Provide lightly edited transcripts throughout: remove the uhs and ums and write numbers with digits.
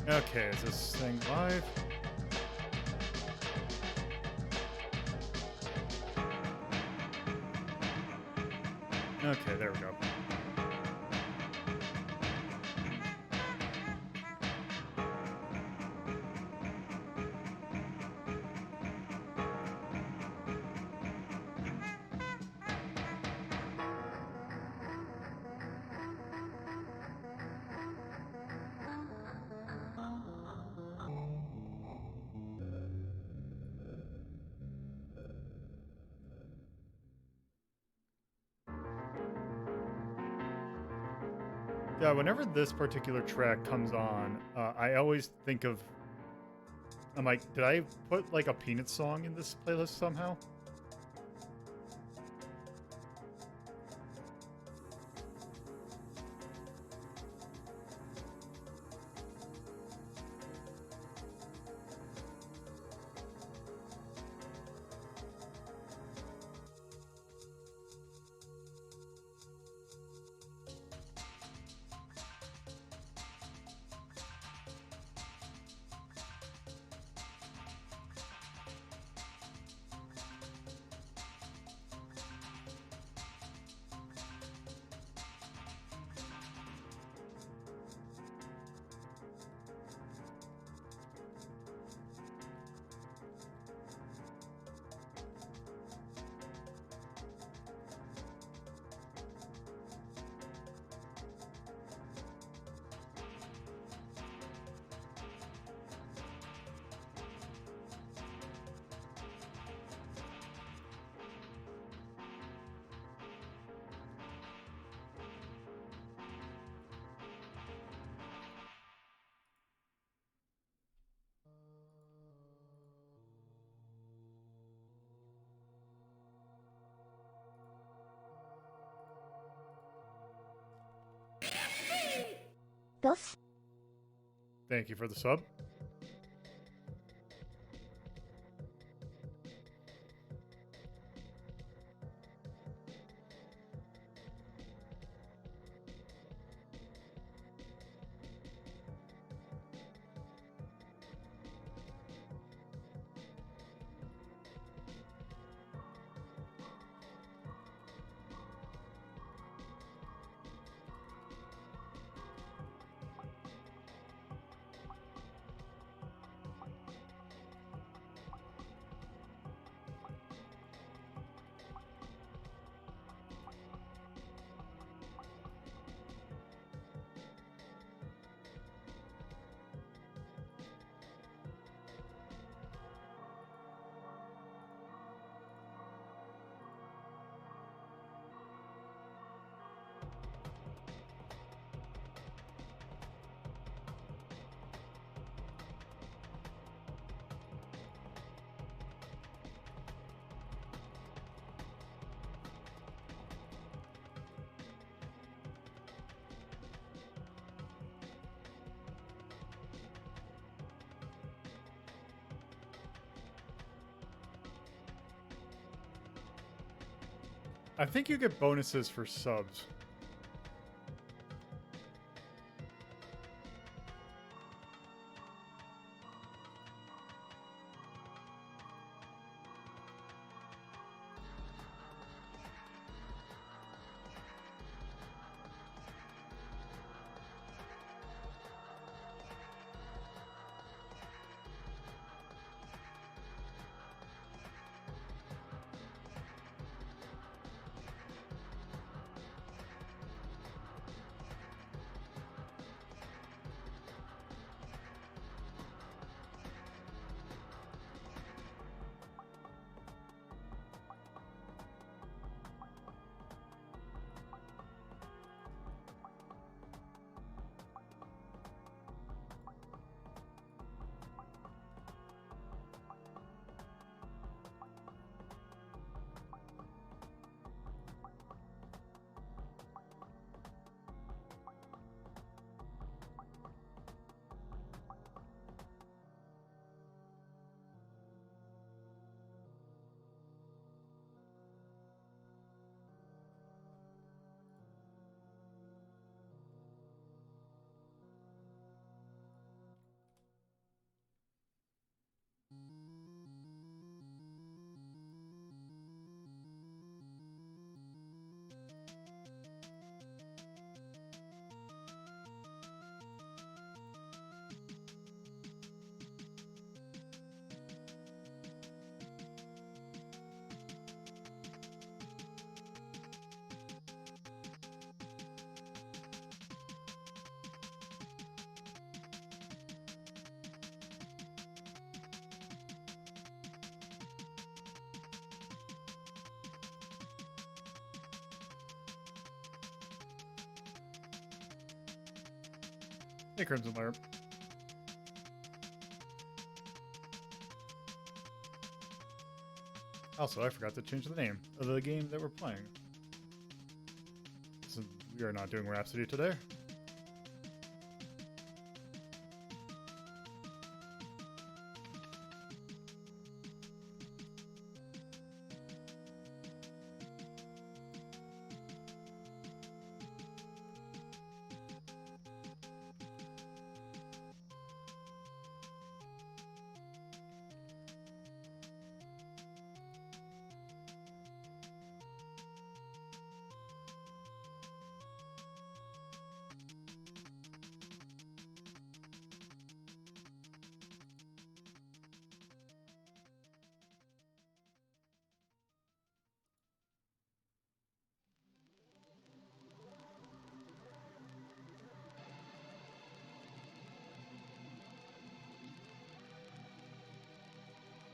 Okay, is this thing live? Okay, there we go. Yeah, whenever this particular track comes on, I always think of. I'm like, did I put like a Peanut song in this playlist somehow? Dos. Thank you for the sub. I think you get bonuses for subs. Hey, Crimson Lair. Also, I forgot to change the name of the game that we're playing. We are not doing Rhapsody today.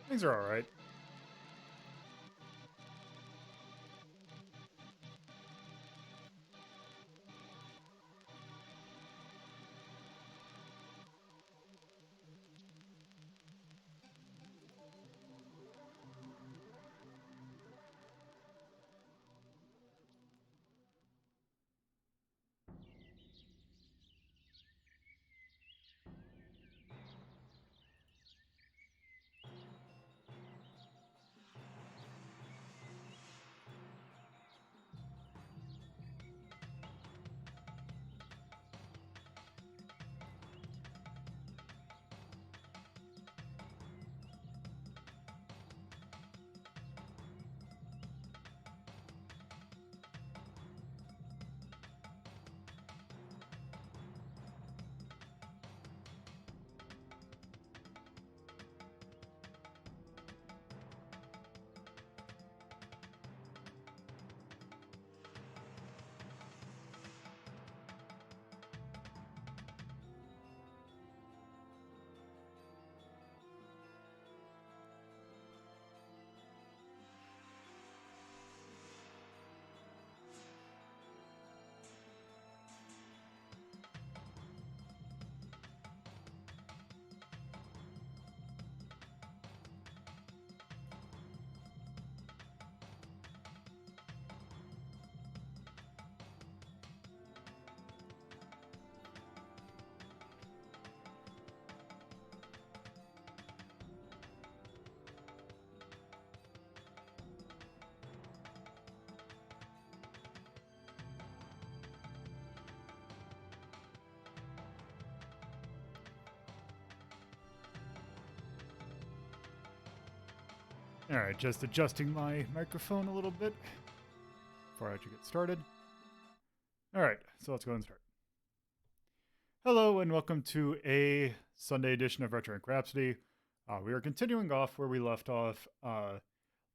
Things are alright. Alright, just adjusting my microphone a little bit before I actually get started. Alright, so let's go and start. Hello, and welcome to a Sunday edition of Retro Inc. Rhapsody. We are continuing off where we left off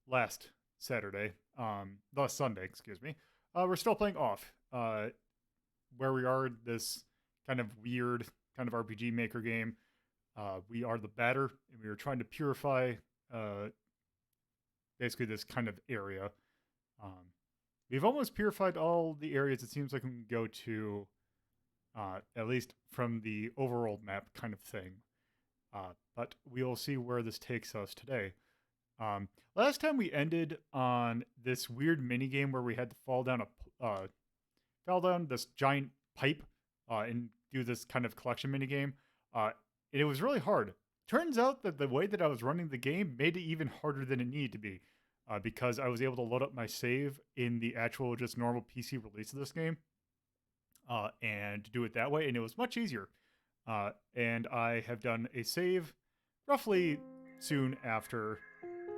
last Sunday, excuse me. We're still playing off, where we are this kind of weird kind of RPG maker game. We are the batter, and we are trying to purify basically this kind of area. We've almost purified all the areas it seems like we can go to, at least from the overworld map kind of thing. But we'll see where this takes us today. Last time we ended on this weird mini game where we had to fall down this giant pipe and do this kind of collection mini game. And it was really hard. Turns out that the way that I was running the game made it even harder than it needed to be, because I was able to load up my save in the actual just normal PC release of this game, and do it that way, and it was much easier. And I have done a save roughly soon after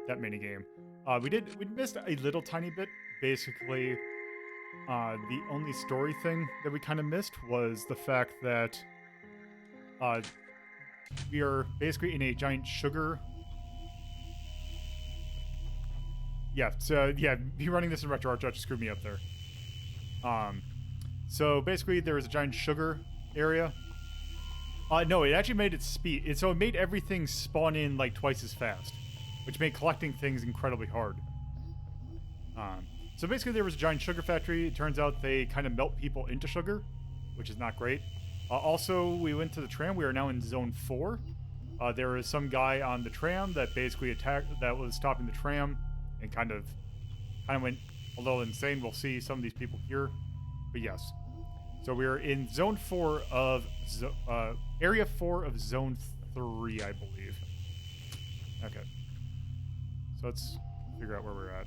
that minigame. We missed a little tiny bit. Basically, the only story thing that we kind of missed was the fact that we are basically in a giant sugar. Yeah, so yeah, me running this in RetroArch just screwed me up there. So basically there was a giant sugar area. No, it actually made it speed. So it made everything spawn in like twice as fast, which made collecting things incredibly hard. So basically there was a giant sugar factory. It turns out they kind of melt people into sugar, which is not great. Also, we went to the tram. We are now in Zone 4. There is some guy on the tram that basically that was stopping the tram and kind of went a little insane. We'll see some of these people here. But yes. So we're in Zone 4 of... Area 4 of Zone 3, I believe. Okay. So let's figure out where we're at.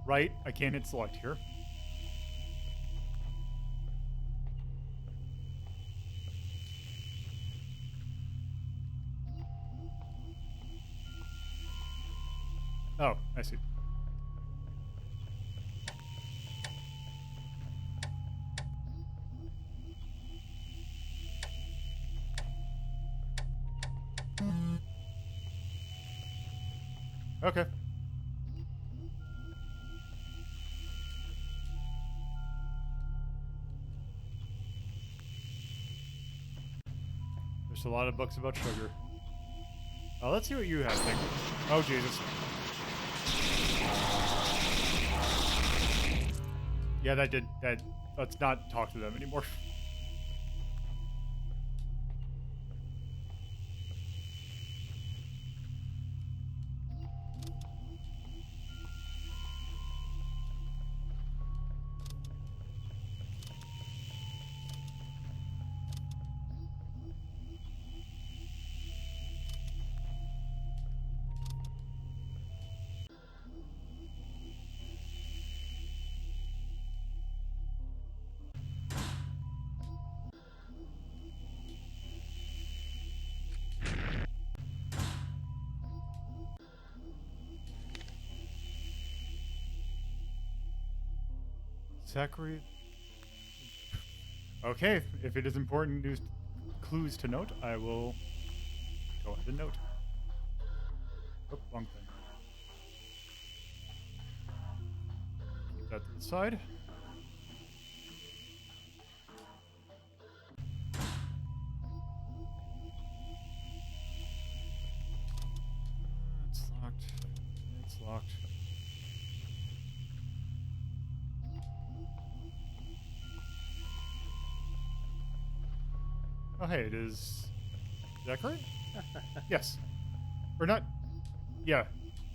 Right, I can't hit select here. Oh, I see. Okay. There's a lot of books about sugar. Let's see what you have, Nick. Oh, Jesus. Yeah, that did... Let's not talk to them anymore. Sakura... Okay, if it is important clues to note, I will go ahead and note. Oh, wrong thing. Keep that to the side. It's locked. It's locked. Oh, hey, it is... Is that correct? Yes. Or not... Yeah.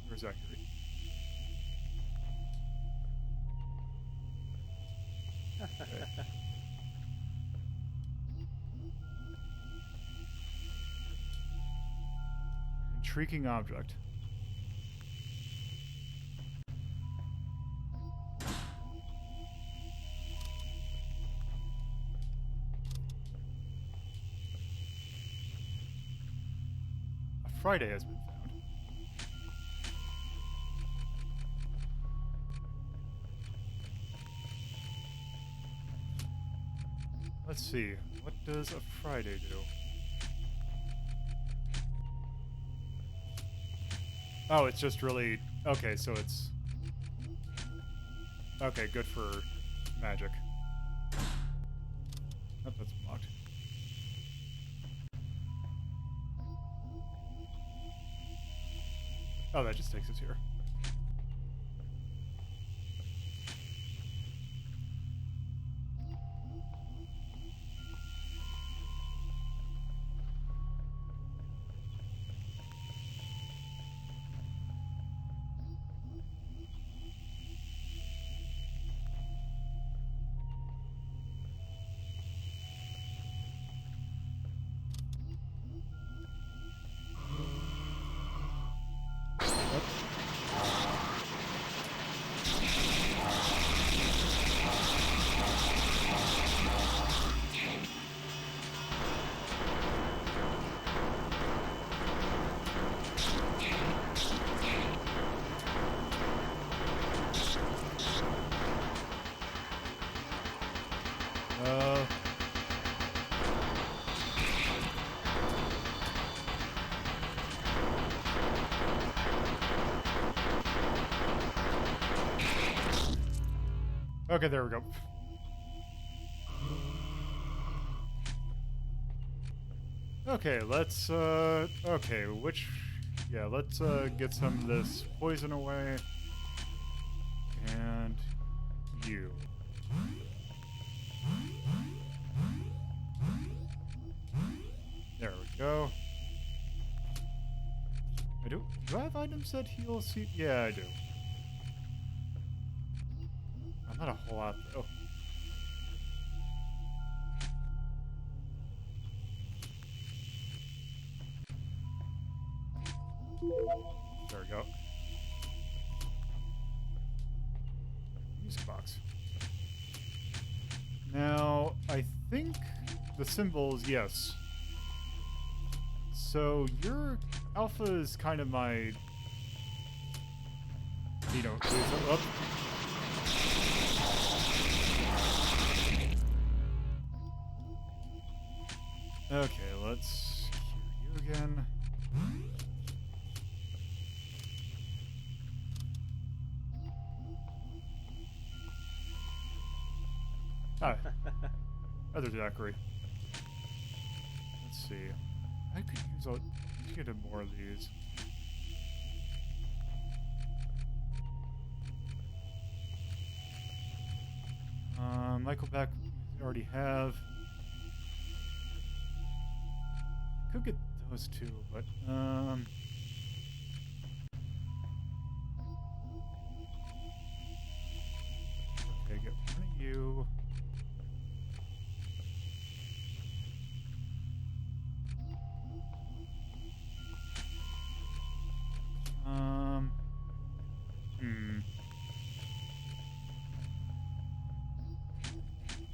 Where's that correct? Okay. Intriguing object. Friday has been found. Let's see. What does a Friday do? Oh, it's just really... Okay, so it's... Okay, good for magic. Oh, that's blocked. Oh, that just takes us here. Okay, there we go. Okay, let's, okay, let's, get some of this poison away. And you. There we go. Do I have items that heal C? Yeah, I do. Not a whole lot, though. There we go. Music box. Now, I think the symbols, yes. So your alpha is kind of my, you know, up. Okay, let's hear you again. Ah, other Zachary. Let's see. I could get more of these. Michael back we already have. Could get those two, but okay, get one of you.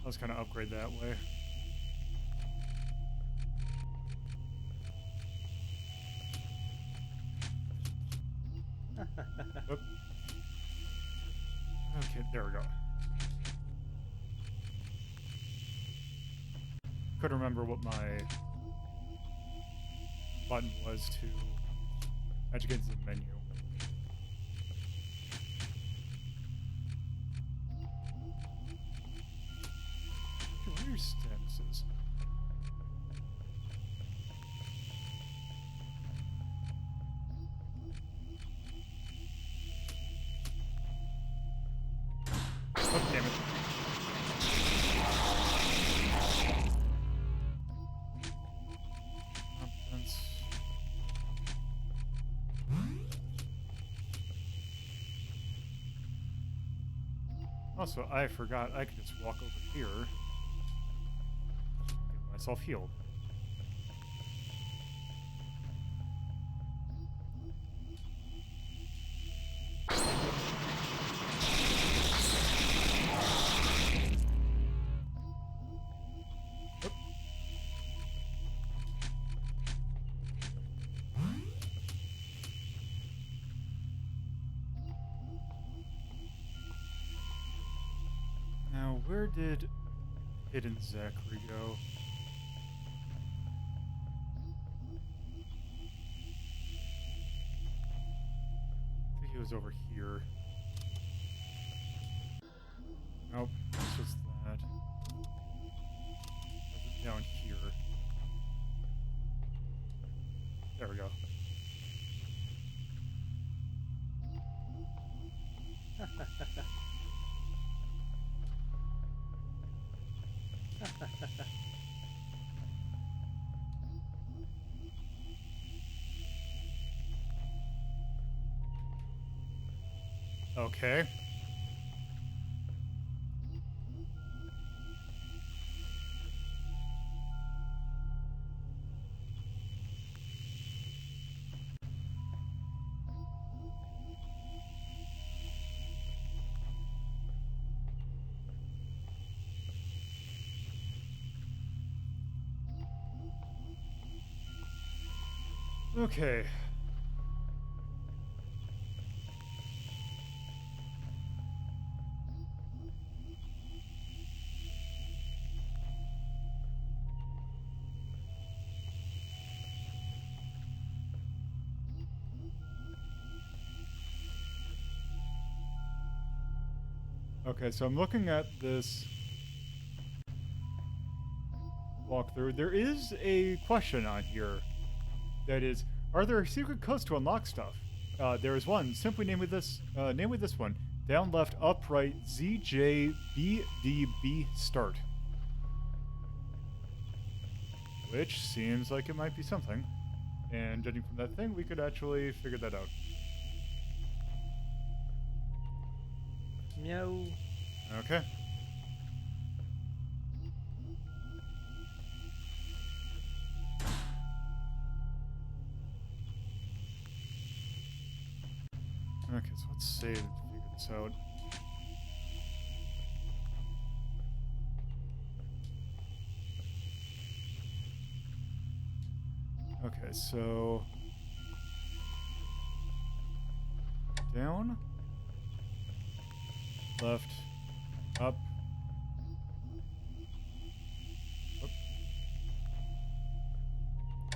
Let's kind of upgrade that way. Oop. Okay, there we go. Couldn't remember what my button was to navigate to the menu. Okay, what are your statuses? Oh, damn it. Competence. Also, I forgot I could just walk over here and get myself healed. Now, where did Hidden Zachary go? I think he was over here. Nope, it's just that. Down here. There we go. Okay. Okay. Okay, so I'm looking at this walkthrough. There is a question on here that is, are there secret codes to unlock stuff? There is one. Simply name with this one. Down, left, up, right, ZJBDB start. Which seems like it might be something. And judging from that thing, we could actually figure that out. No. Okay. Okay, so let's save to figure this out. Okay, so down, left, up,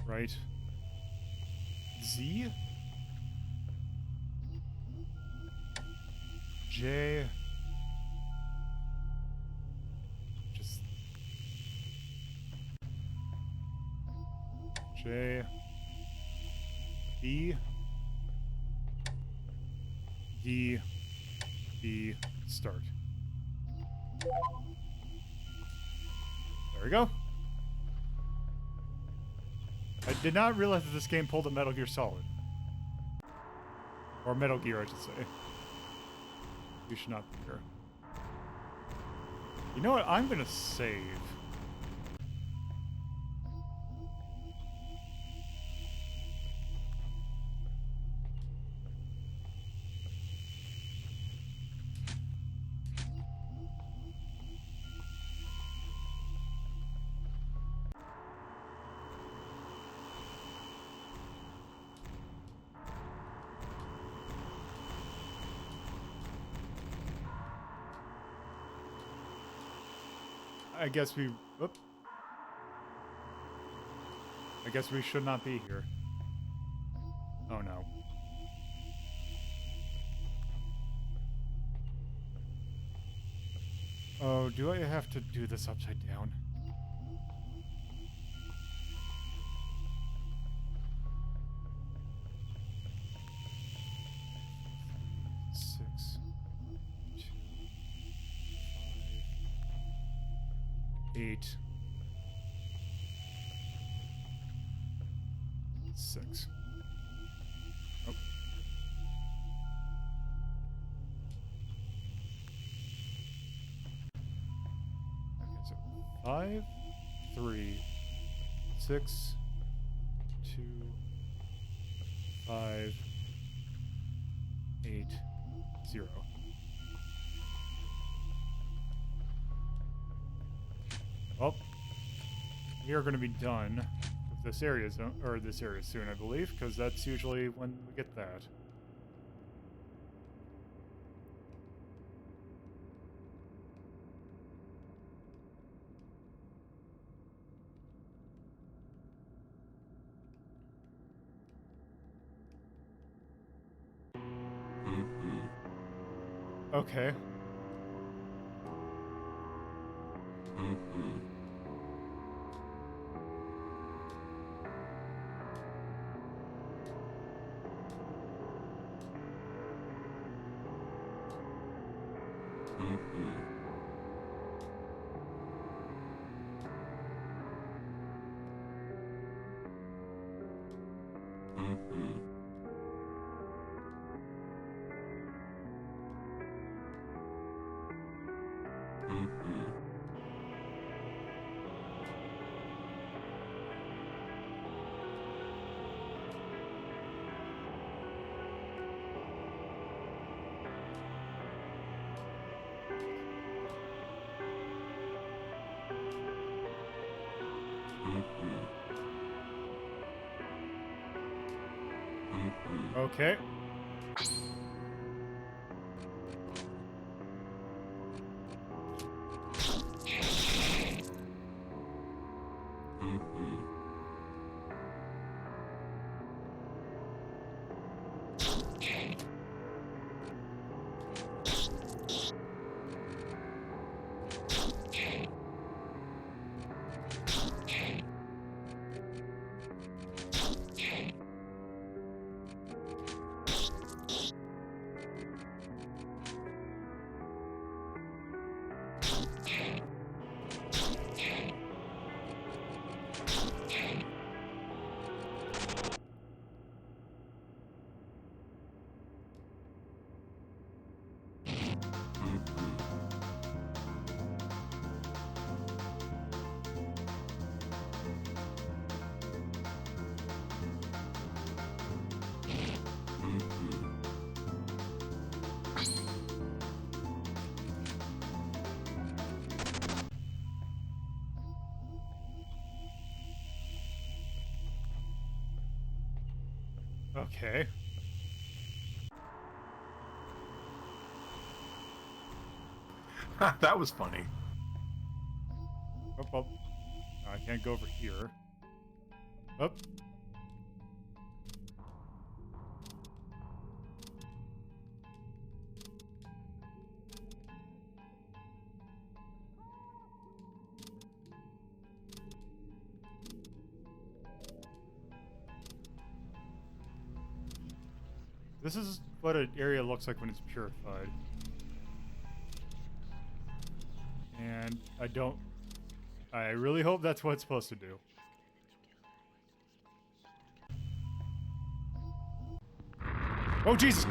right, Z, J, just J, B, D, B, start. There we go. I did not realize that this game pulled a Metal Gear Solid. Or Metal Gear, I should say. You should not be here. You know what? I'm gonna save. I guess we... Whoop. I guess we should not be here. Oh no. Oh, do I have to do this upside down? Six, 2, 5, 8, 6. Oh. Okay, so 5, 3, 6, 2, 5, 8, 0. Well, we are going to be done with this area soon, I believe, because that's usually when we get that. Okay. Okay. Okay. That was funny. Up, up. I can't go over here. Up. This is what an area looks like when it's purified. And I really hope that's what it's supposed to do. Oh, Jesus!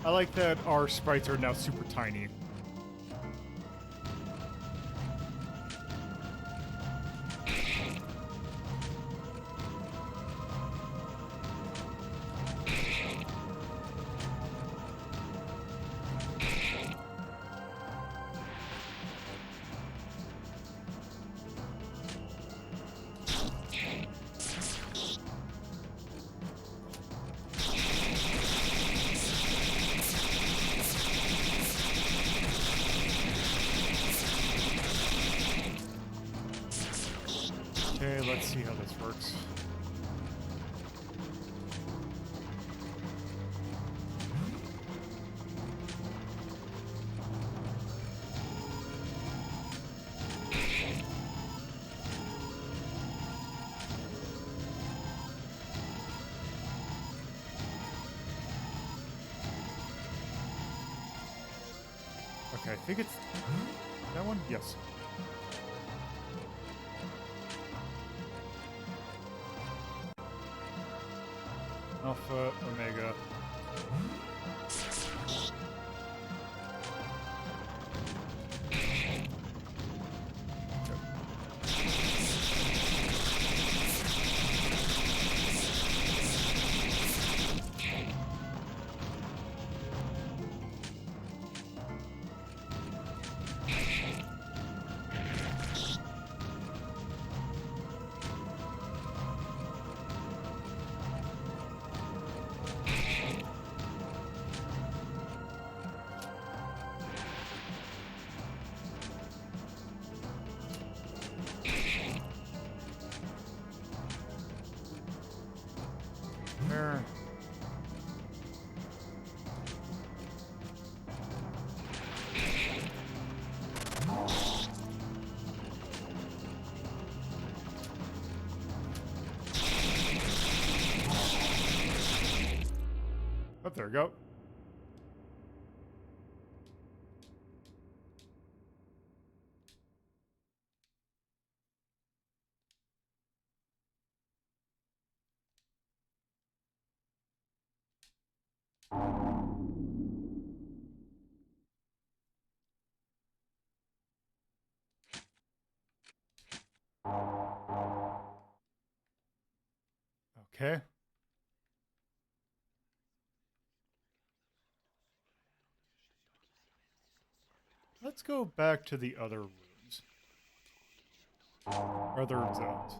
I like that our sprites are now super tiny. Okay, let's see how this works. Okay, I think it's that one? Yes. Alpha, Omega. There. Oh, there we go. Okay. Let's go back to the other rooms. Other zones.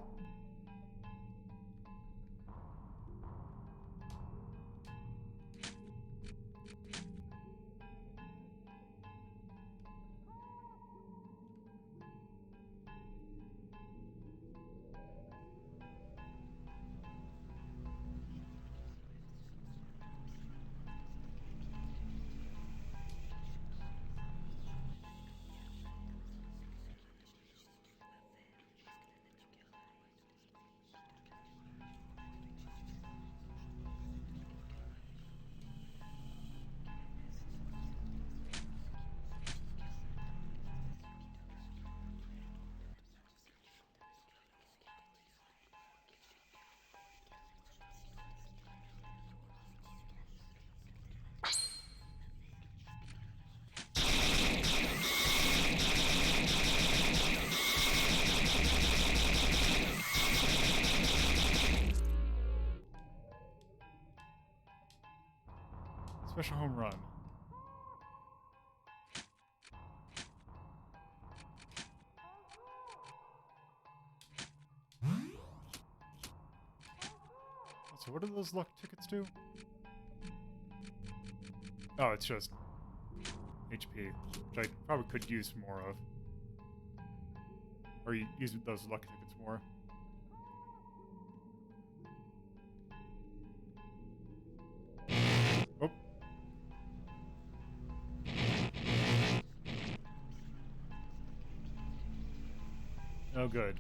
Special home run. So what do those luck tickets do? Oh, it's just HP, which I probably could use more of. Or use those luck tickets more. Oh. Oh, good.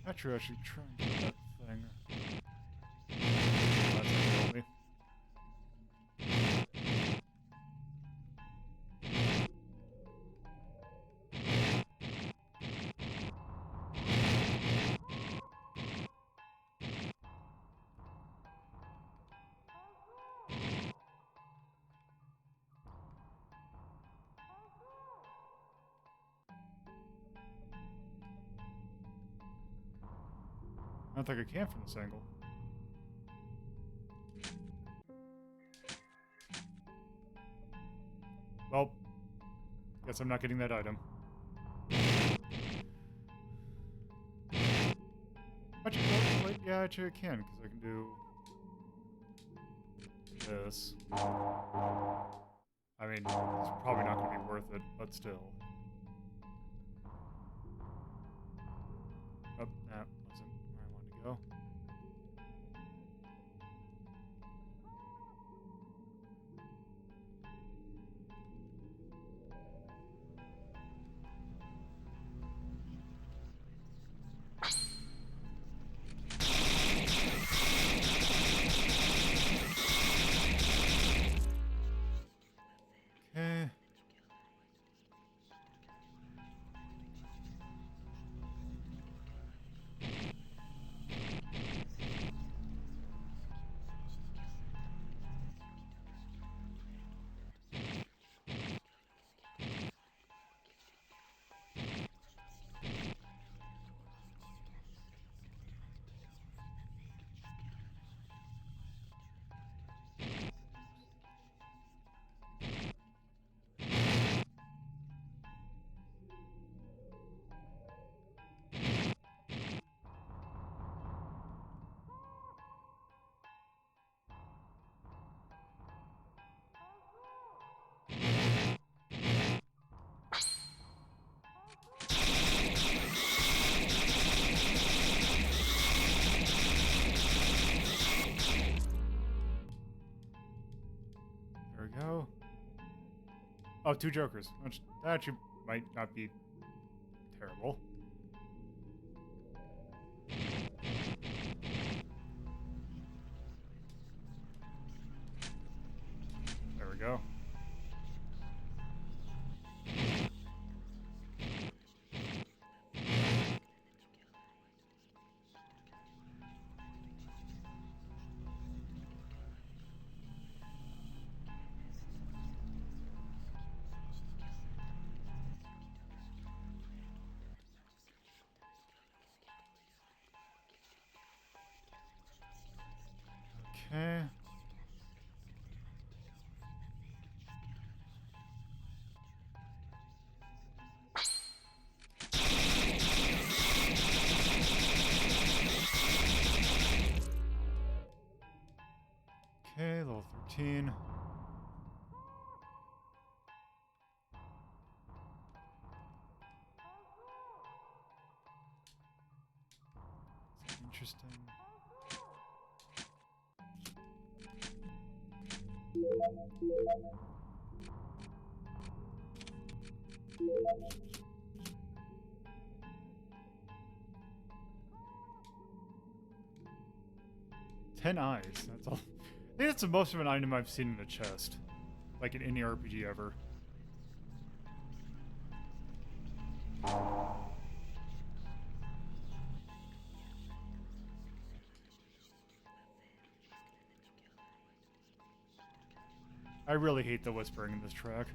Actually, I should try and get that thing. That's gonna help me. I don't think I can from this angle. Well, guess I'm not getting that item. Actually, wait, yeah, actually I can, because I can do this. I mean, it's probably not going to be worth it, but still. Oh, that wasn't where I wanted to go. Okay. There we go. Oh, 2 jokers. Which that actually might not be terrible. There we go. Okay. Okay, level 13. Interesting. Ten eyes. That's all. I think that's the most of an item I've seen in a chest, like in any RPG ever. I really hate the whispering in this track.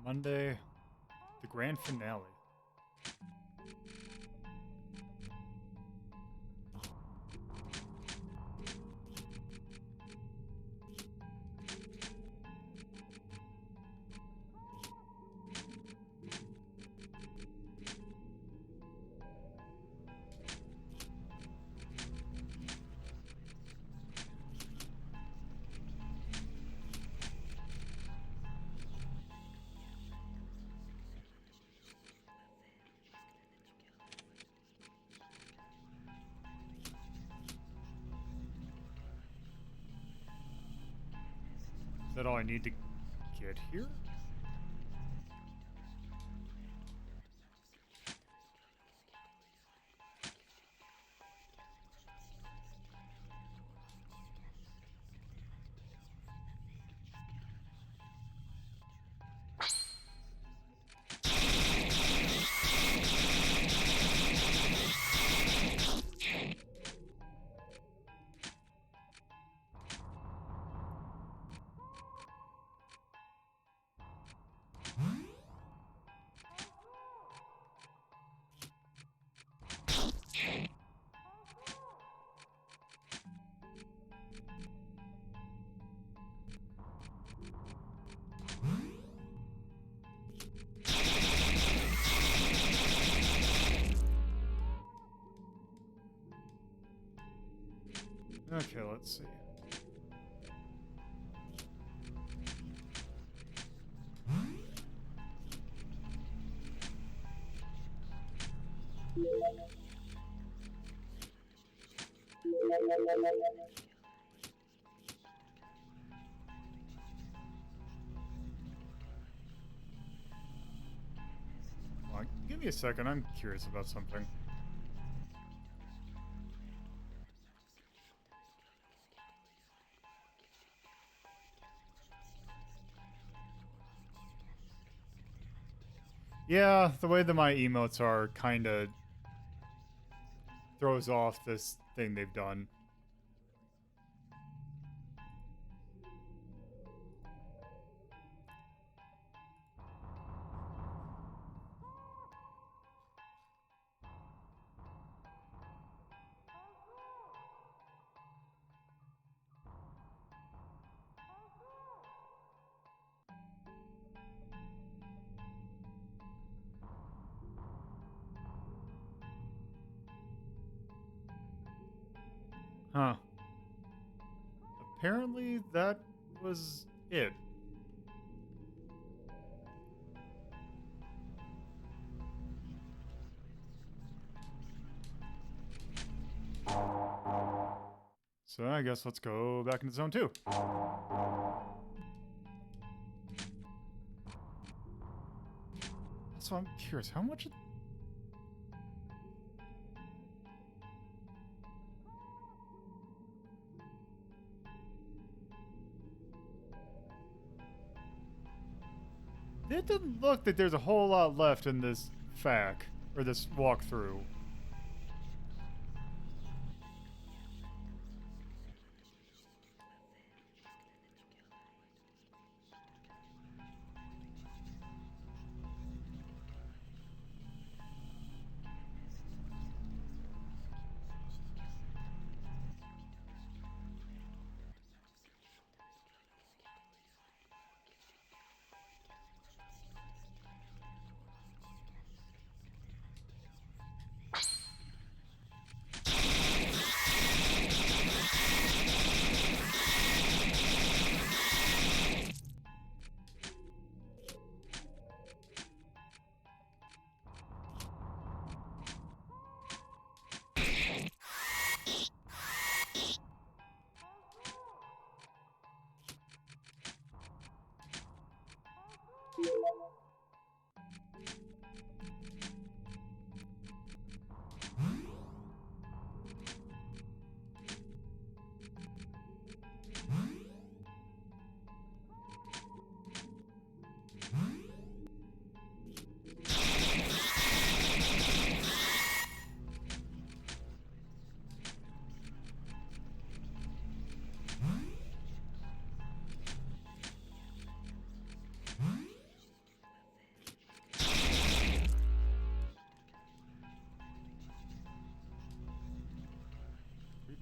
Monday, the grand finale. Is that all I need to get here? Okay, let's see. Hold on, give me a second. I'm curious about something. Yeah, the way that my emotes are kind of throws off this thing they've done. Huh. Apparently that was it. So I guess let's go back into zone 2. So I'm curious, how much... It doesn't look that there's a whole lot left in this FAQ, or this walkthrough.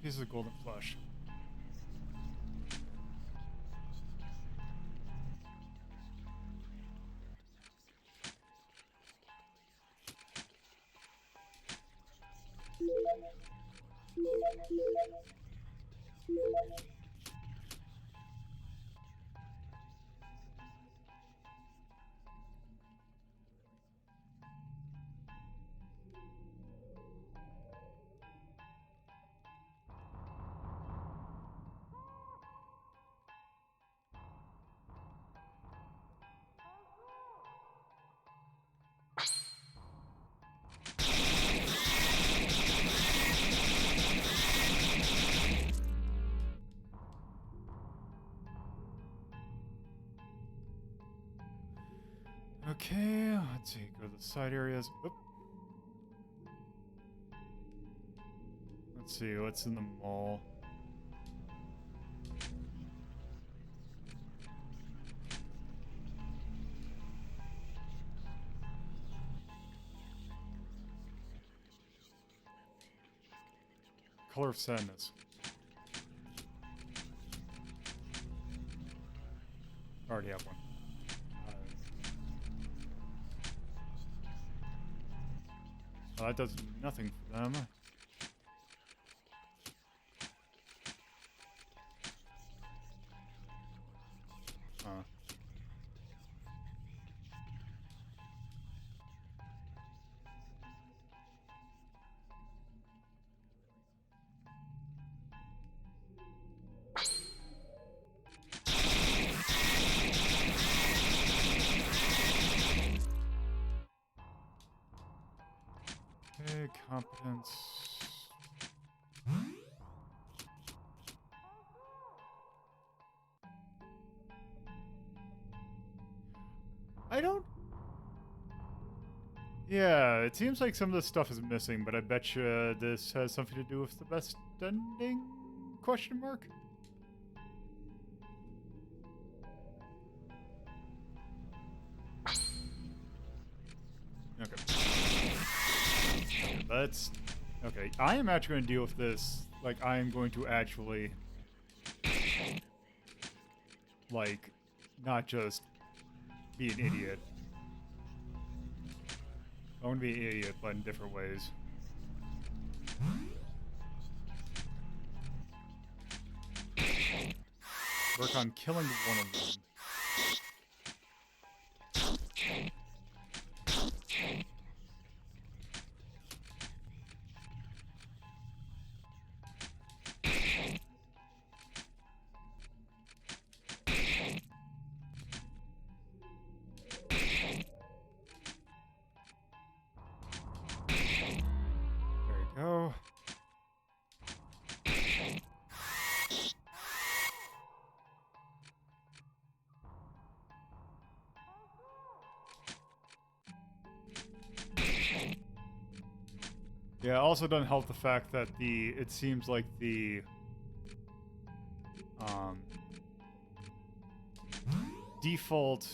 pieces of golden flesh. Okay, let's see. Go to the side areas. Oop. Let's see what's in the mall. Color of Sadness. Already have one. Well, that does nothing for them. Okay, competence. I don't... Yeah, it seems like some of this stuff is missing, but I bet you this has something to do with the best ending? Question mark? Okay. Let's... Okay, I am actually going to deal with this. Like, I am going to actually... Like, not just be an idiot. I want to be an idiot, but in different ways. Work on killing one of them. Go. Yeah, also doesn't help the fact that it seems like the default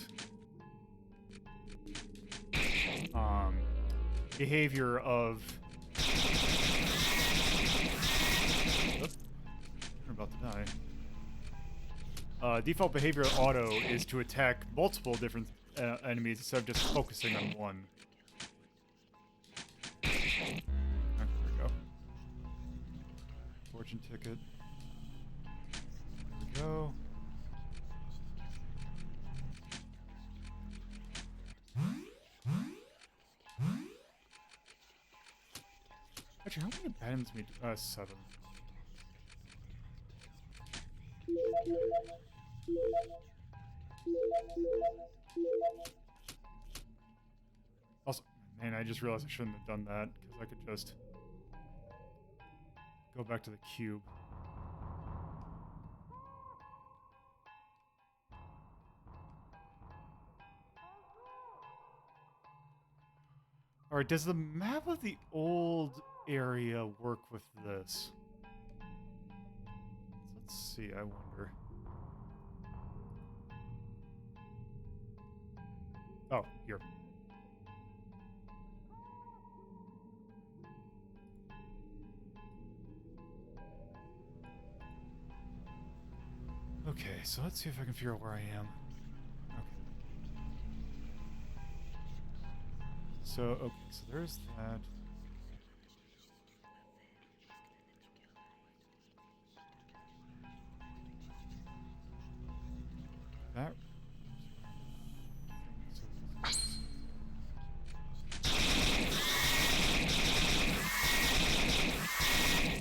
behavior of You're about to die. Default behavior of auto is to attack multiple different enemies instead of just focusing on one. There we go. Fortune ticket. There we go. Actually, how many abandons me? 7. Also, man, I just realized I shouldn't have done that, because I could just go back to the cube. Alright, does the map of the old area work with this? Let's see, I wonder. Oh, here. Okay, so let's see if I can figure out where I am. Okay. So there's that. That.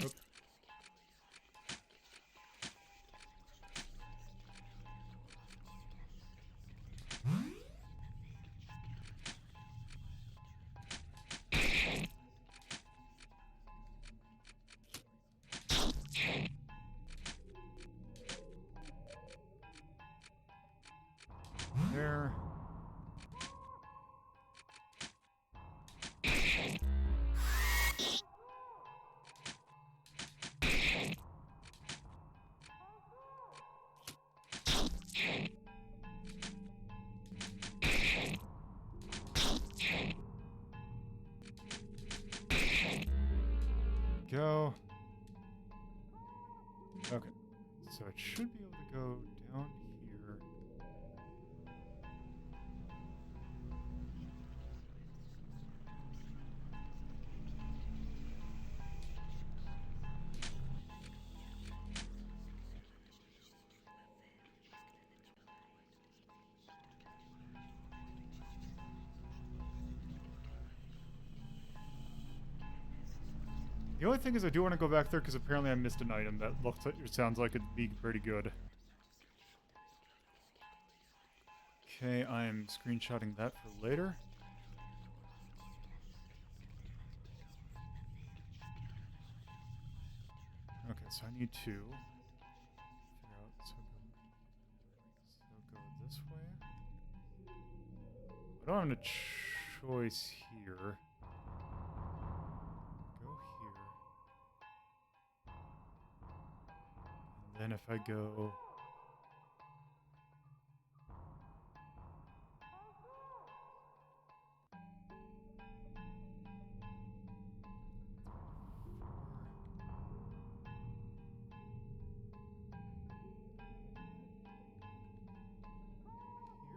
Oop. There. Go. Okay. So it should be able to go down here. The only thing is I do want to go back there because apparently I missed an item that looks like, it sounds like it'd be pretty good. Okay, I'm screenshotting that for later. Okay, so I need to figure out, so go this way. I don't have a choice here. Go here. And then if I go...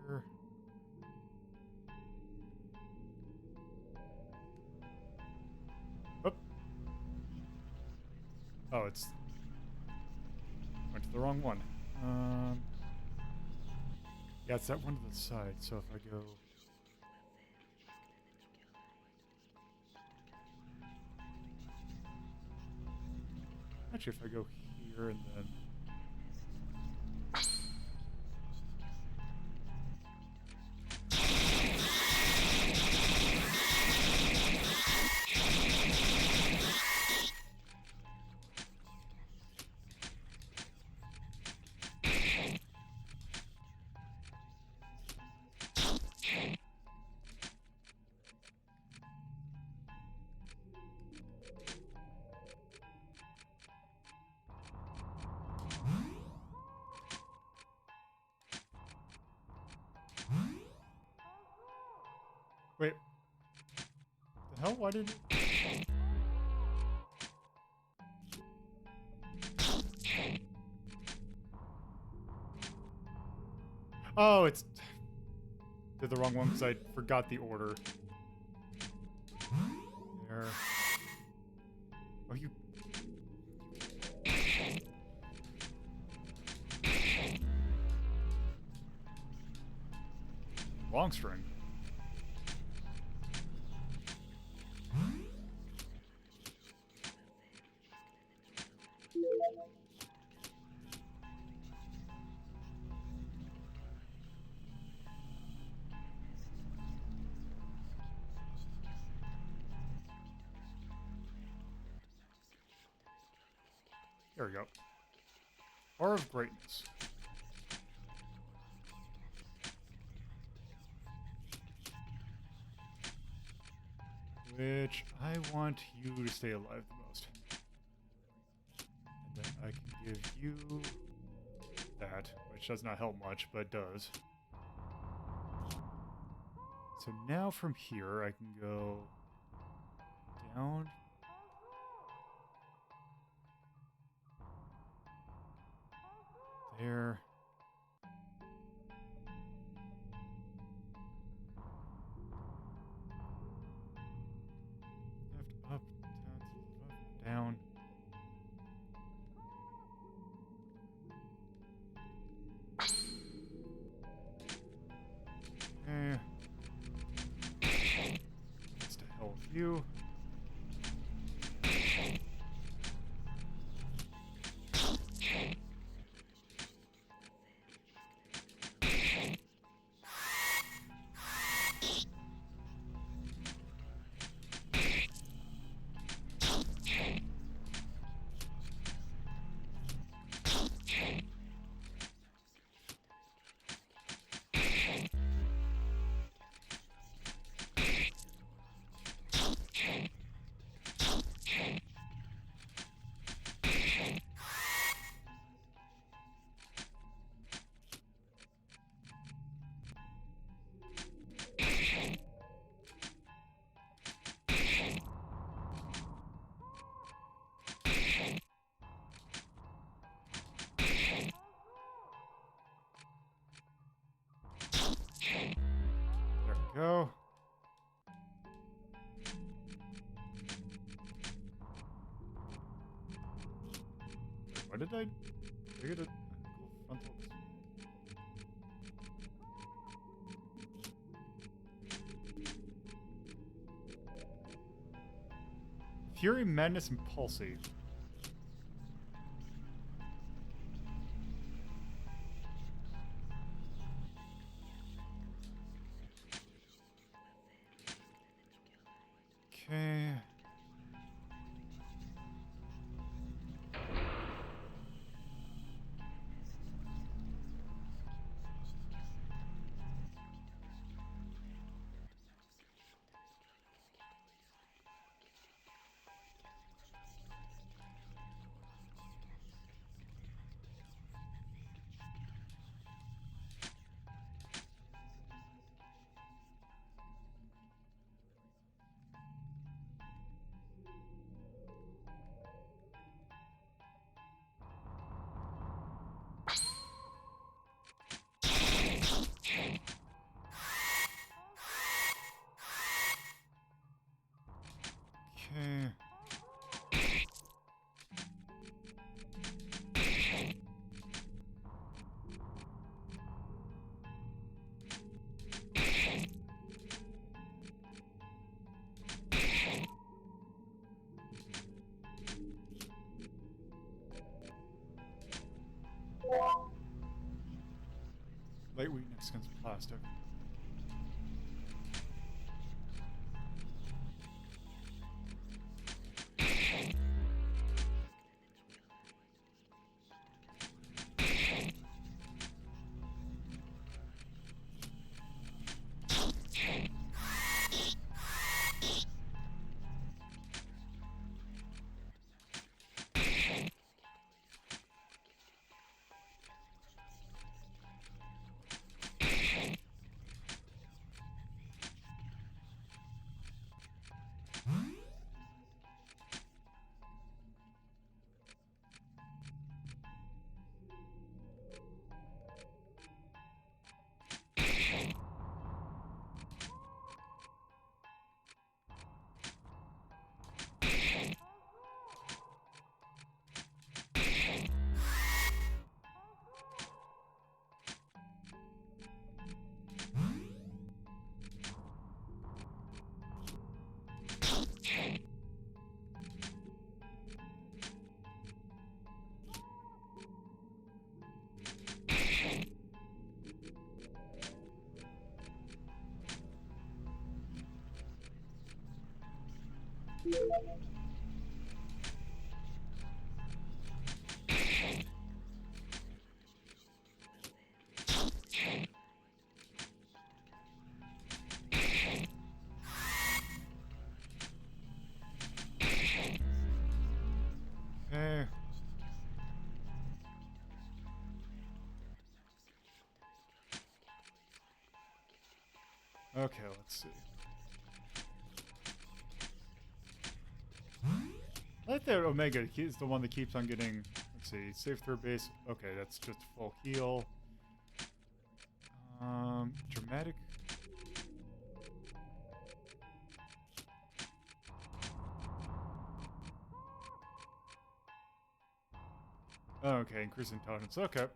here. Oh. Oh, it's... went to the wrong one. Yeah, it's that one to the side, so if I go... Actually, if I go here and then... Wait. The hell? Why did... Oh, it's... Did the wrong one because I forgot the order. There. Oh, you... Long string. There we go. Aura of Greatness. Which I want you to stay alive the most. And then I can give you that, which does not help much, but does. So now from here I can go down. There. you. There we go. What did I get a frontal? Fury, Madness, and Pulsate. Okay. Okay. Light weakness against plastic. Okay. Okay, let's see. I like that Omega is the one that keeps on getting, let's see, save through base. Okay, that's just full heal. Dramatic. Okay, increasing totems. Okay.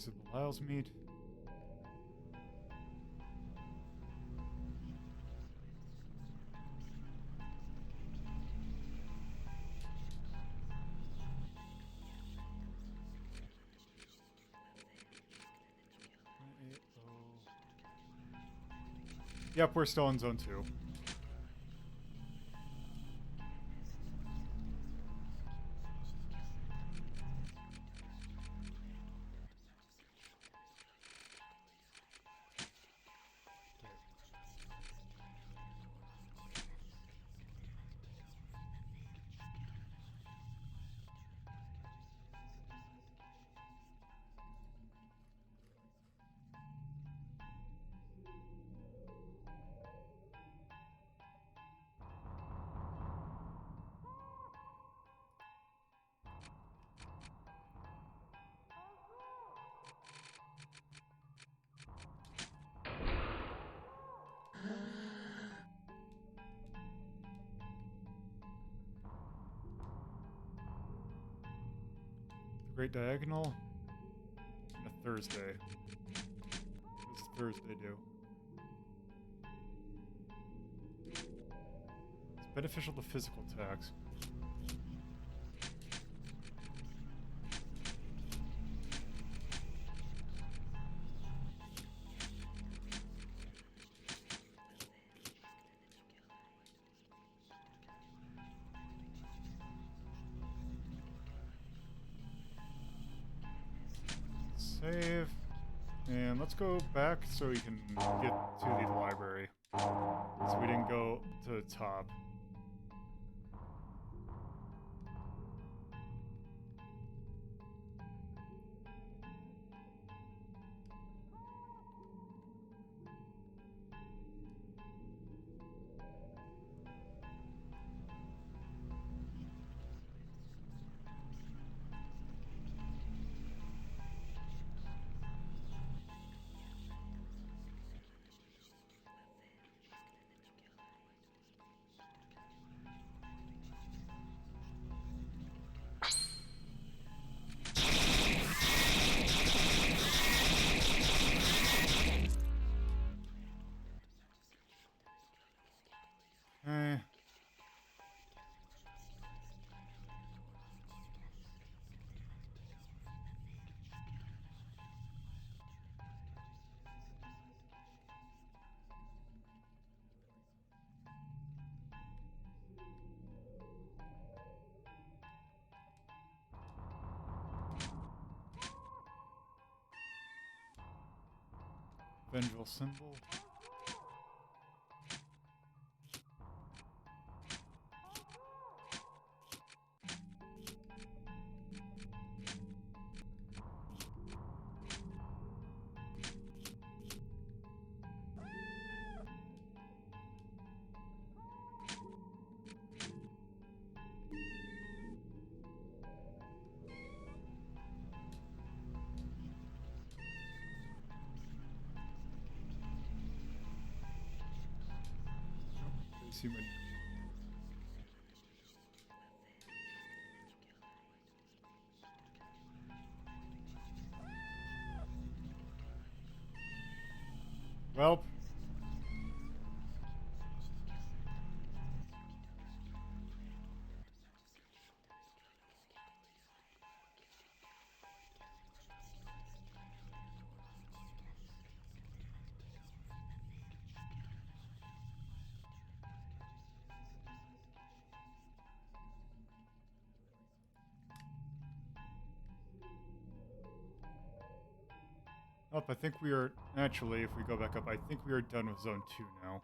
These are the Lyle's meat. Yep, we're still in zone 2. Great Diagonal. And a Thursday. What does Thursday do? It's beneficial to physical attacks. Save. And let's go back so we can get to the library. So we didn't go to the top. Vengeful symbol. Human. Well. Up, I think we are, actually, if we go back up, I think we are done with Zone 2 now.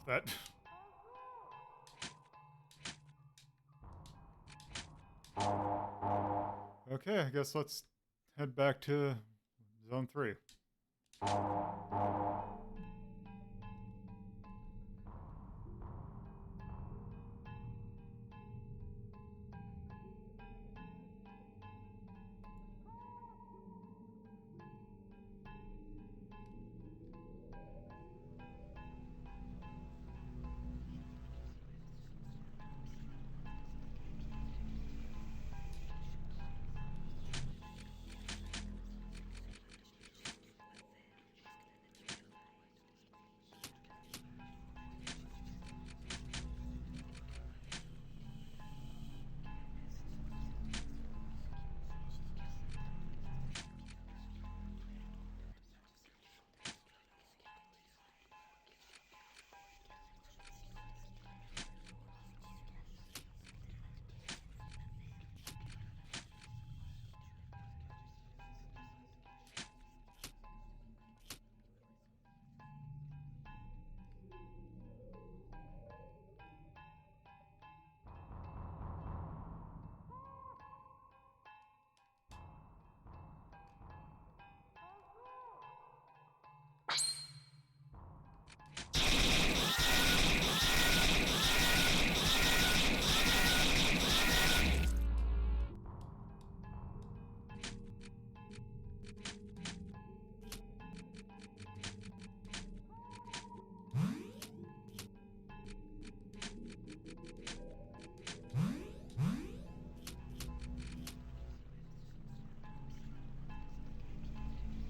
that. Okay, I guess let's head back to Zone 3.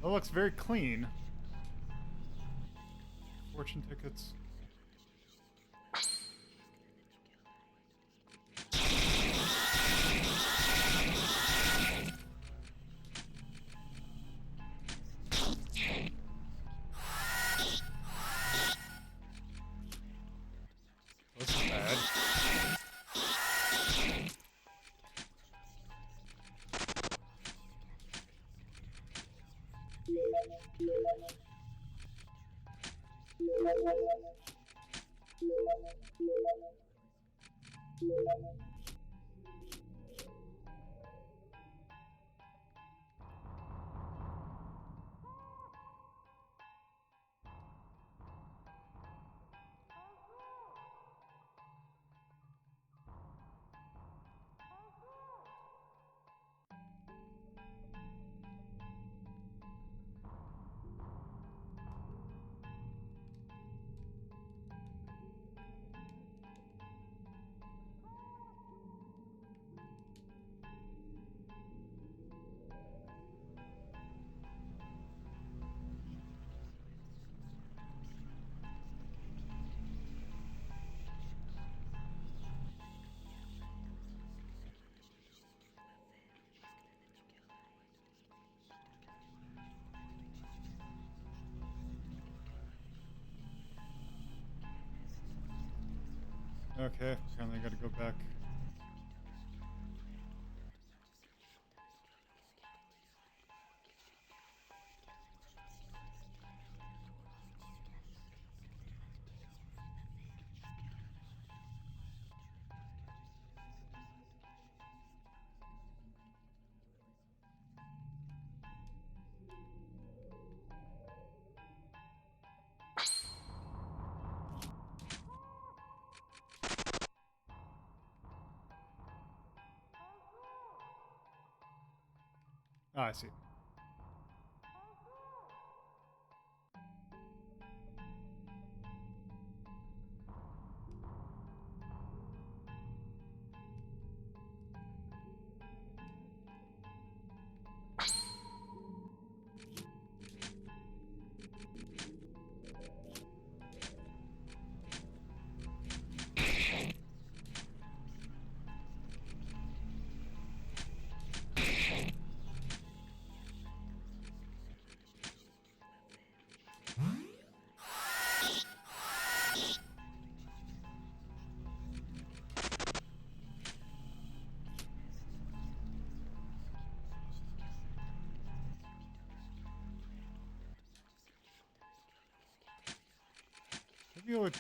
That looks very clean. Fortune tickets. This is bad. Okay, apparently I gotta go back. Ah, I see. Maybe it would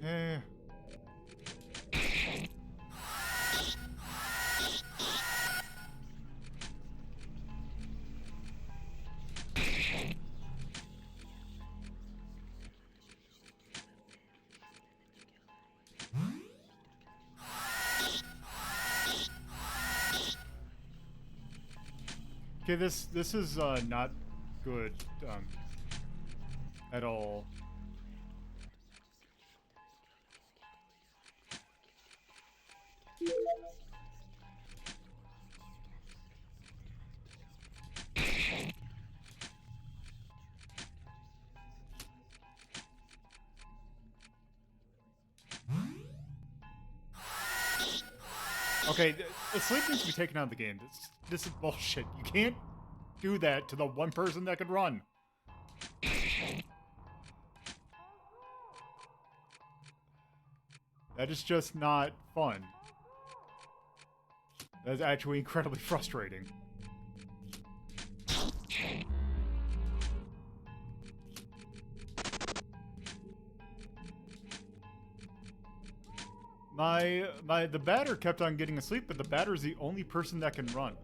Eh. Okay, this is not good at all. Okay, the sleep needs to be taken out of the game. This is bullshit. You can't do that to the one person that could run. That is just not fun. That's actually incredibly frustrating. The batter kept on getting asleep, but the batter's the only person that can run.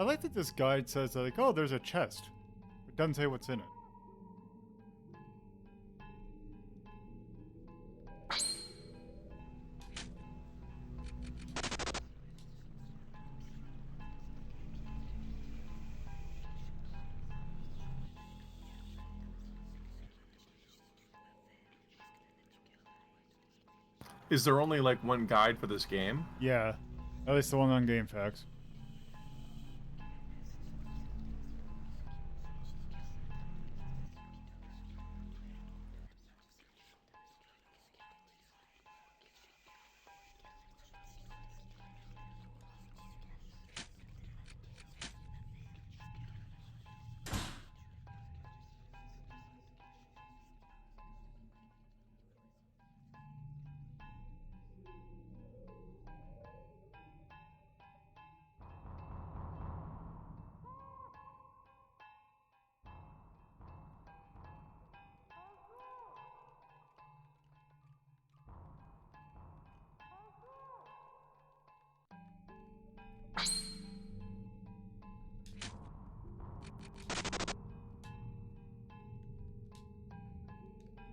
I like that this guide says like, oh, there's a chest. It doesn't say what's in it. Is there only like one guide for this game? Yeah, at least the one on GameFAQs.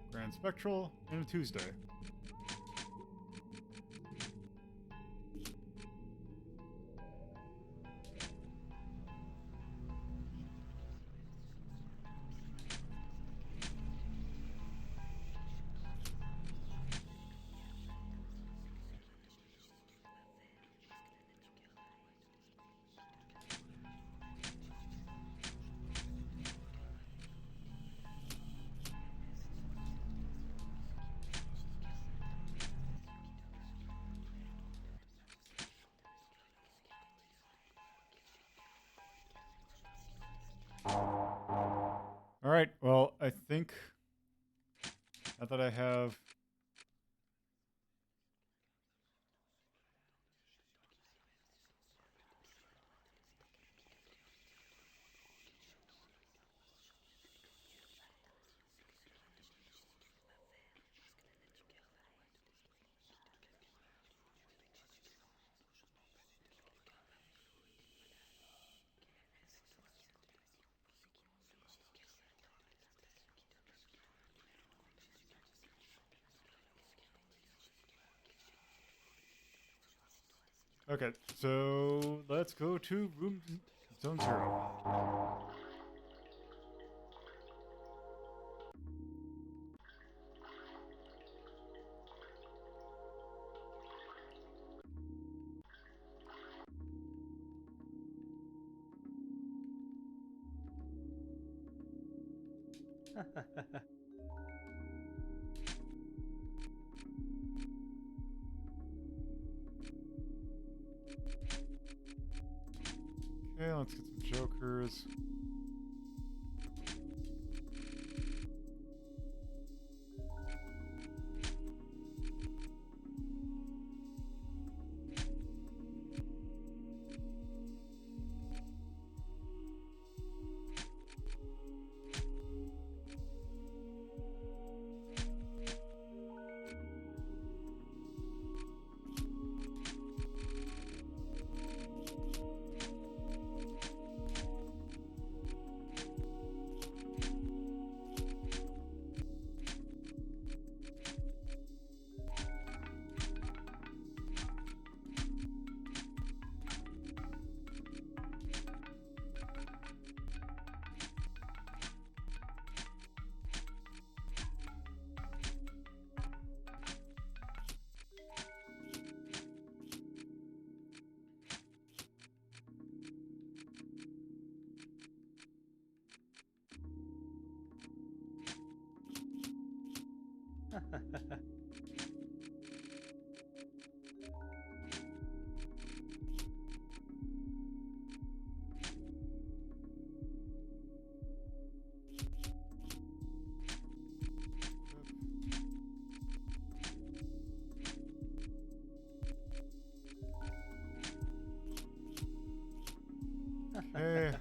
Grand Spectral and a Tuesday. All right, well, I think now that I have okay, so let's go to room zone 0. Okay, let's get some jokers. Okay.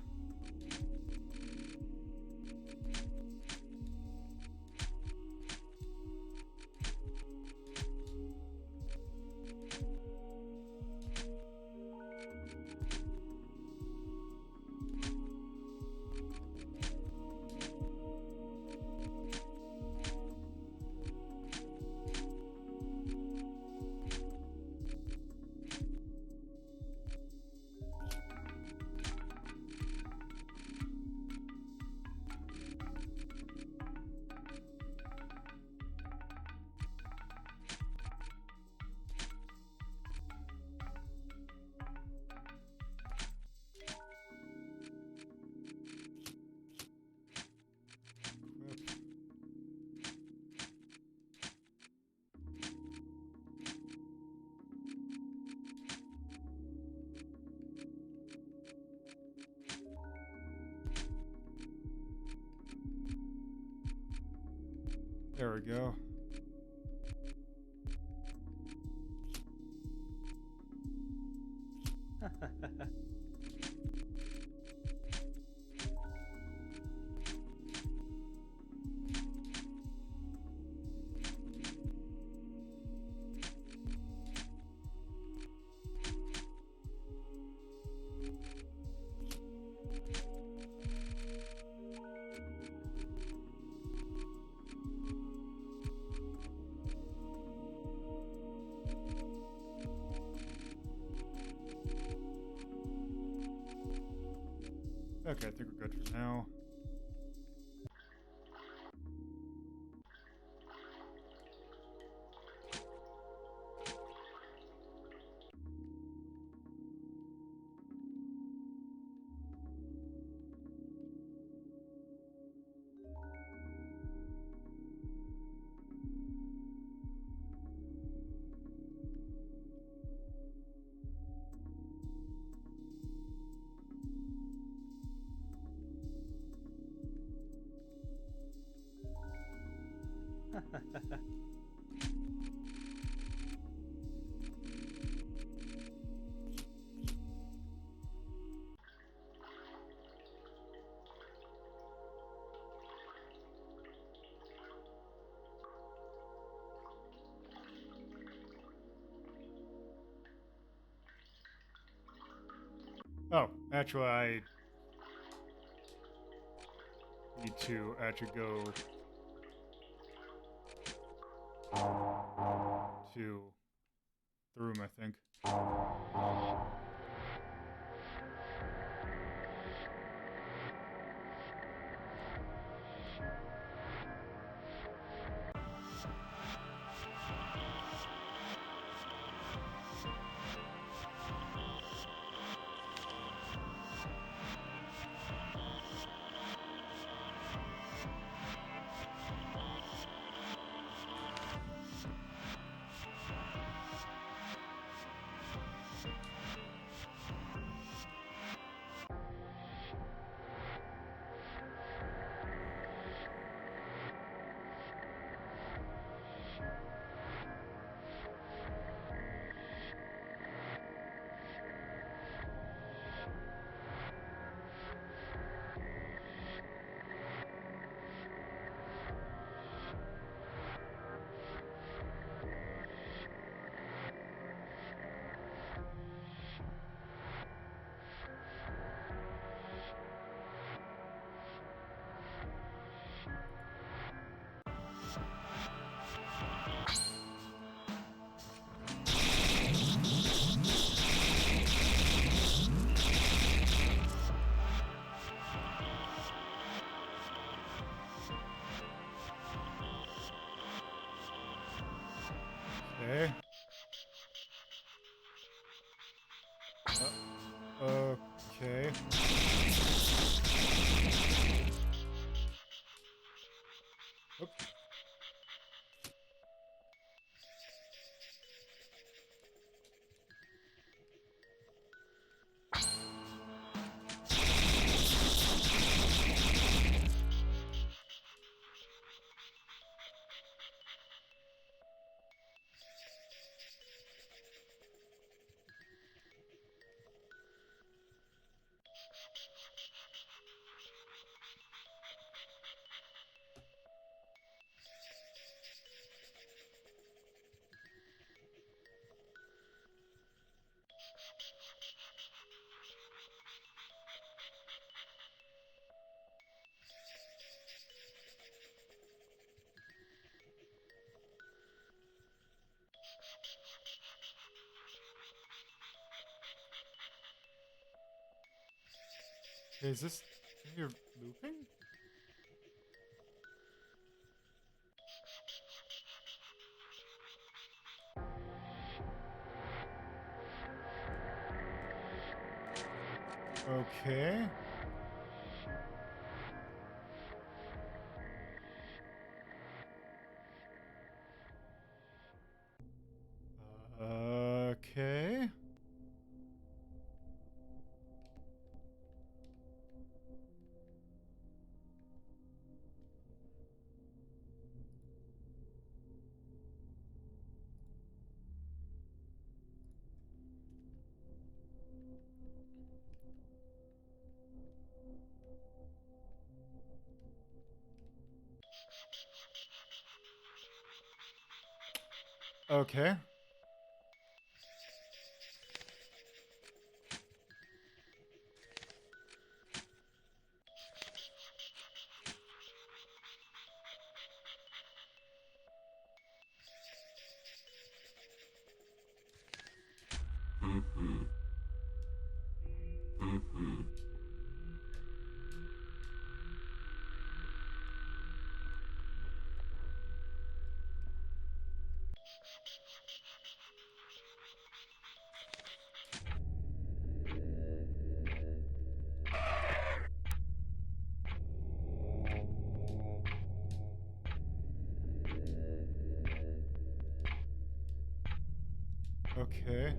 There we go. Okay, I think we're good for now. Oh, actually, I need to actually go to the room, I think. Okay. Okay. Oop. Okay, is this you're looping? Okay. Okay. Okay. Okay.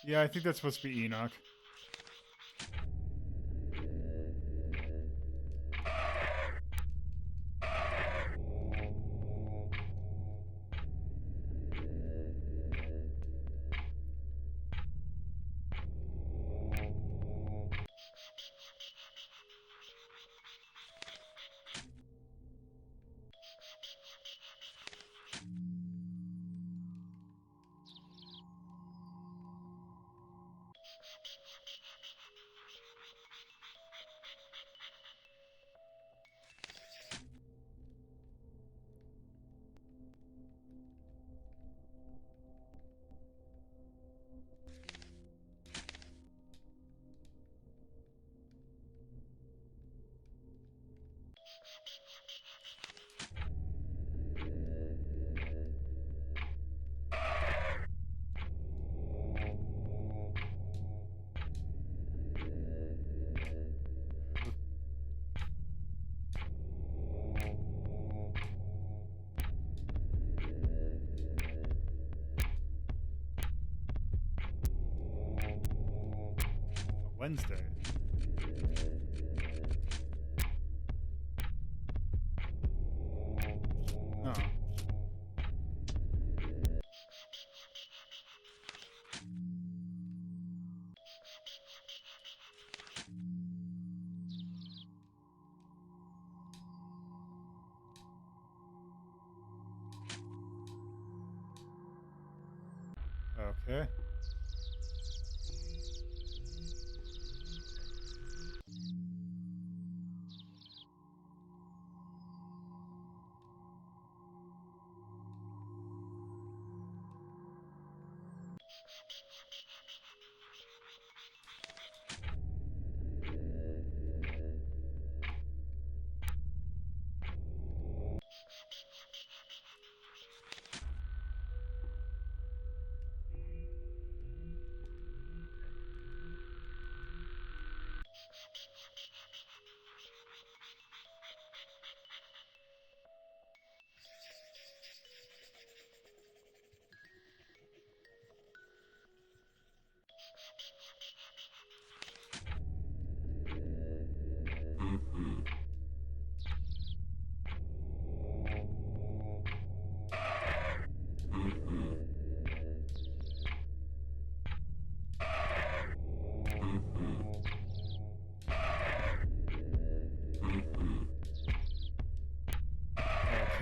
Yeah, I think that's supposed to be Enoch. Wednesday. Huh. Okay.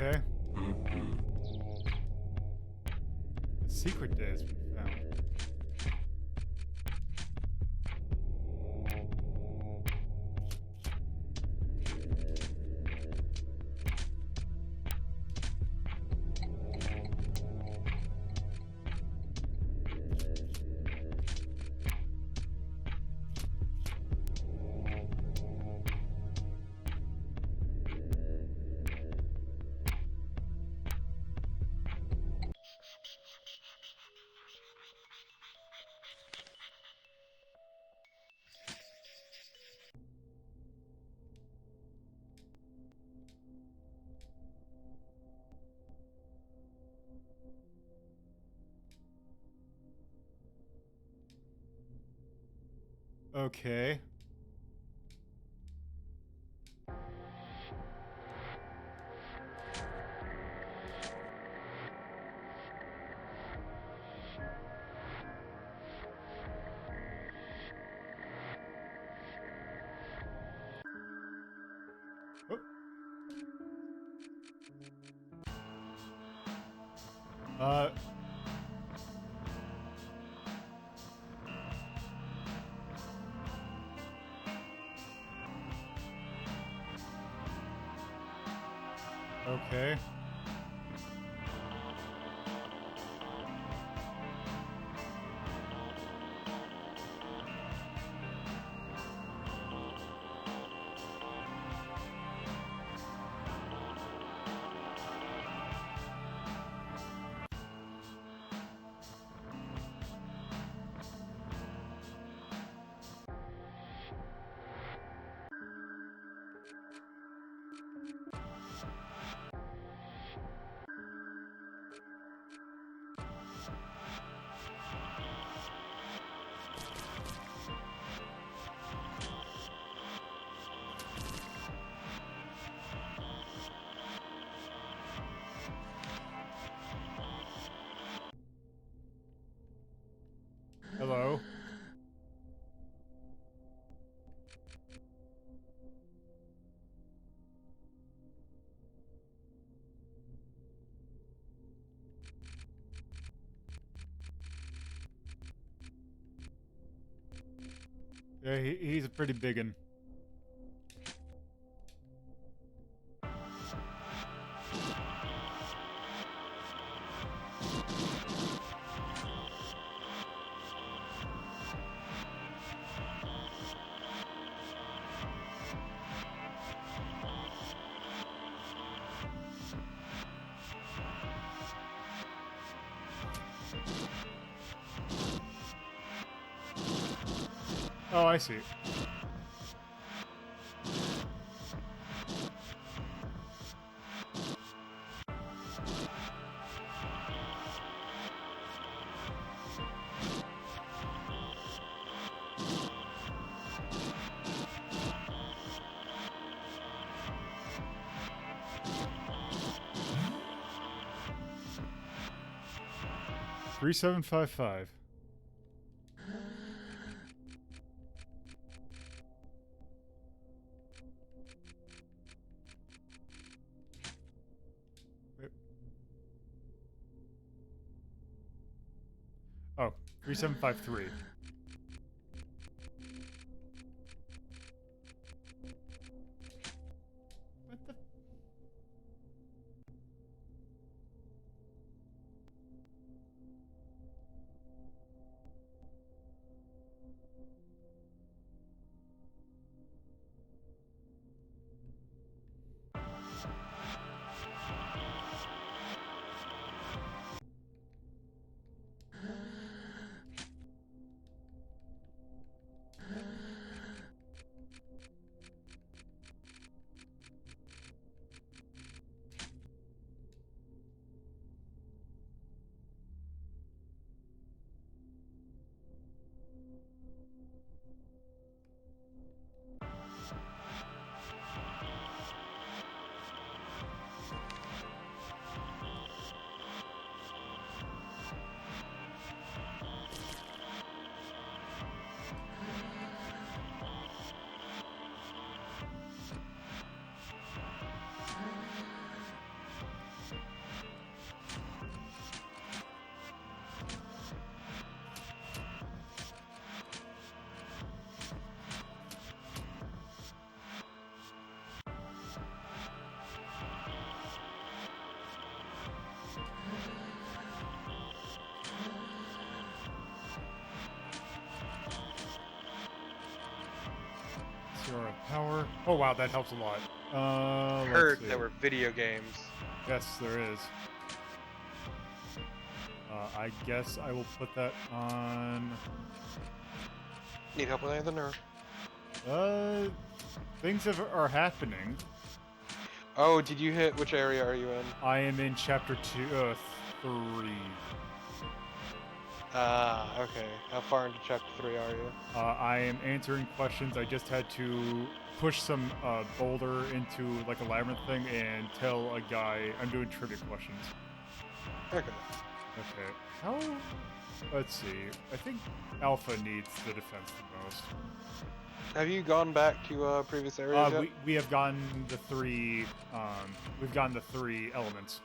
Okay. A secret day has been found. Okay. Oh. Okay. Hello. Yeah, he's a pretty big one. Oh, I see. Three 755. Oh, 3753. What the? Zero power. Oh wow, that helps a lot. Heard there were video games. Yes, there is. I guess I will put that on. Need help with anything, or? Things are happening. Oh, did you hit? Which area are you in? I am in chapter 3. Ah, okay. How far into chapter 3 are you? I am answering questions. I just had to push some boulder into like a labyrinth thing and tell a guy I'm doing trivia questions. Okay. Okay. How? Let's see. I think Alpha needs the defense the most. Have you gone back to previous areas yet? We have gotten the three. We've gotten the 3 elements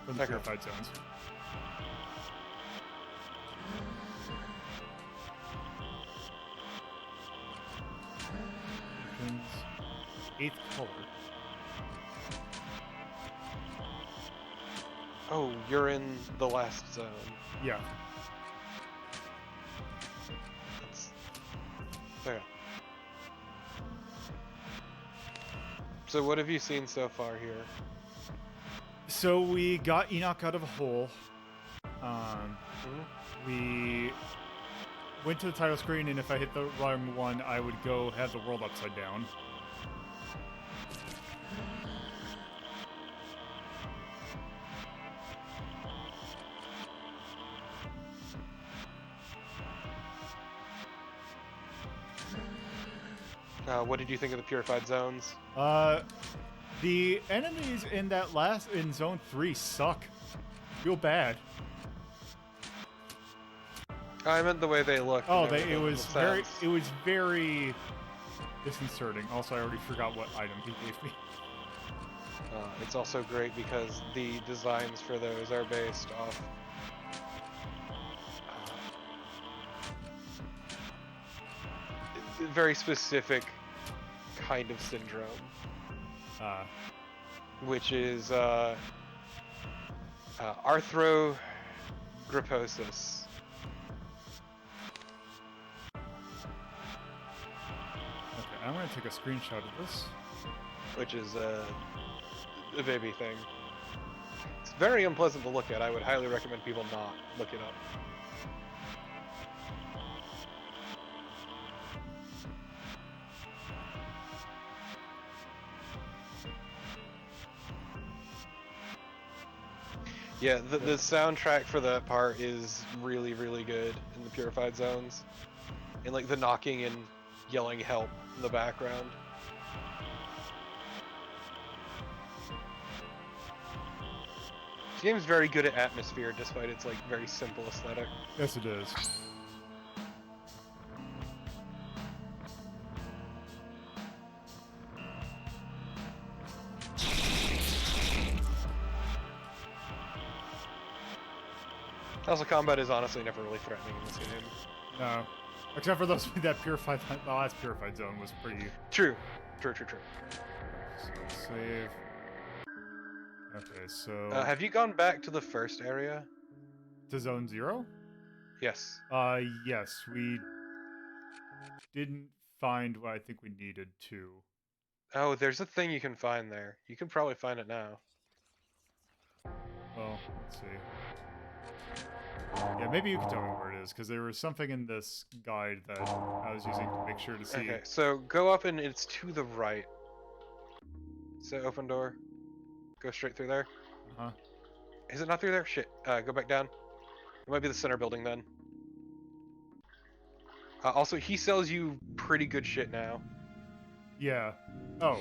from the Okay. purified zones. Eighth color. Oh, you're in the last zone. Yeah. That's... Okay. So what have you seen so far here? So we got Enoch out of a hole. Mhm. We went to the title screen, and if I hit the wrong one, I would go have the world upside down. What did you think of the purified zones? The enemies in zone 3 suck. Real bad. I meant the way they look. Oh, it was very disconcerting. Also, I already forgot what item he gave me. It's also great because the designs for those are based off very specific kind of syndrome, which is arthrogryposis. Okay, I'm gonna take a screenshot of this. Which is a baby thing. It's very unpleasant to look at. I would highly recommend people not look it up. Yeah, the soundtrack for that part is really, really good in the purified zones. And like the knocking and yelling help in the background. This game's very good at atmosphere despite its like very simple aesthetic. Yes, it is. Also, combat is honestly never really threatening in this game. No. Except for those the last purified zone was pretty. True. True. So save. Okay, so Have you gone back to the first area? to zone 0? Yes. Yes, we didn't find what I think we needed to. Oh, there's a thing you can find there. You can probably find it now. Well, let's see. Yeah, maybe you can tell me where it is, because there was something in this guide that I was using to make sure to see. Okay, so go up and it's to the right. So open door. Go straight through there. Uh-huh. Is it not through there? Shit. Go back down. It might be the center building then. Also, he sells you pretty good shit now. Yeah. Oh.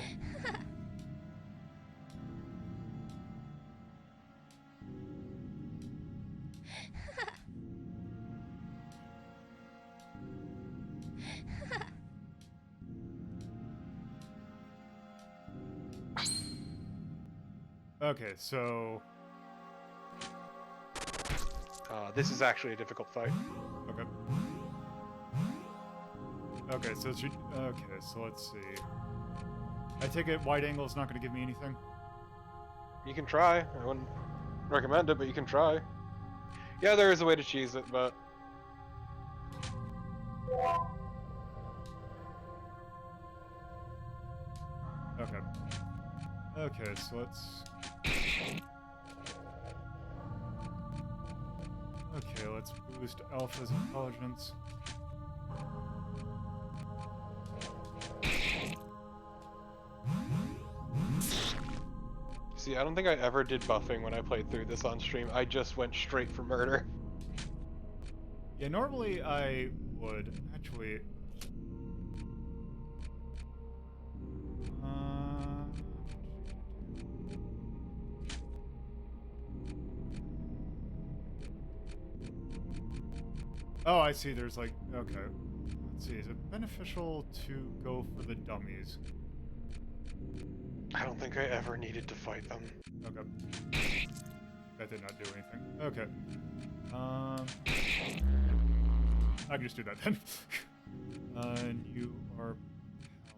Okay, so... This is actually a difficult fight. Okay. Okay, so let's see. I take it wide angle is not going to give me anything? You can try. I wouldn't recommend it, but you can try. Yeah, there is a way to cheese it, but... Okay. Okay, so let's... Okay, let's boost Alpha's intelligence. See, I don't think I ever did buffing when I played through this on stream. I just went straight for murder. Yeah, normally I would actually. Oh, I see. There's like, okay. Let's see. Is it beneficial to go for the dummies? I don't think I ever needed to fight them. Okay. That did not do anything. Okay. I can just do that then. And you are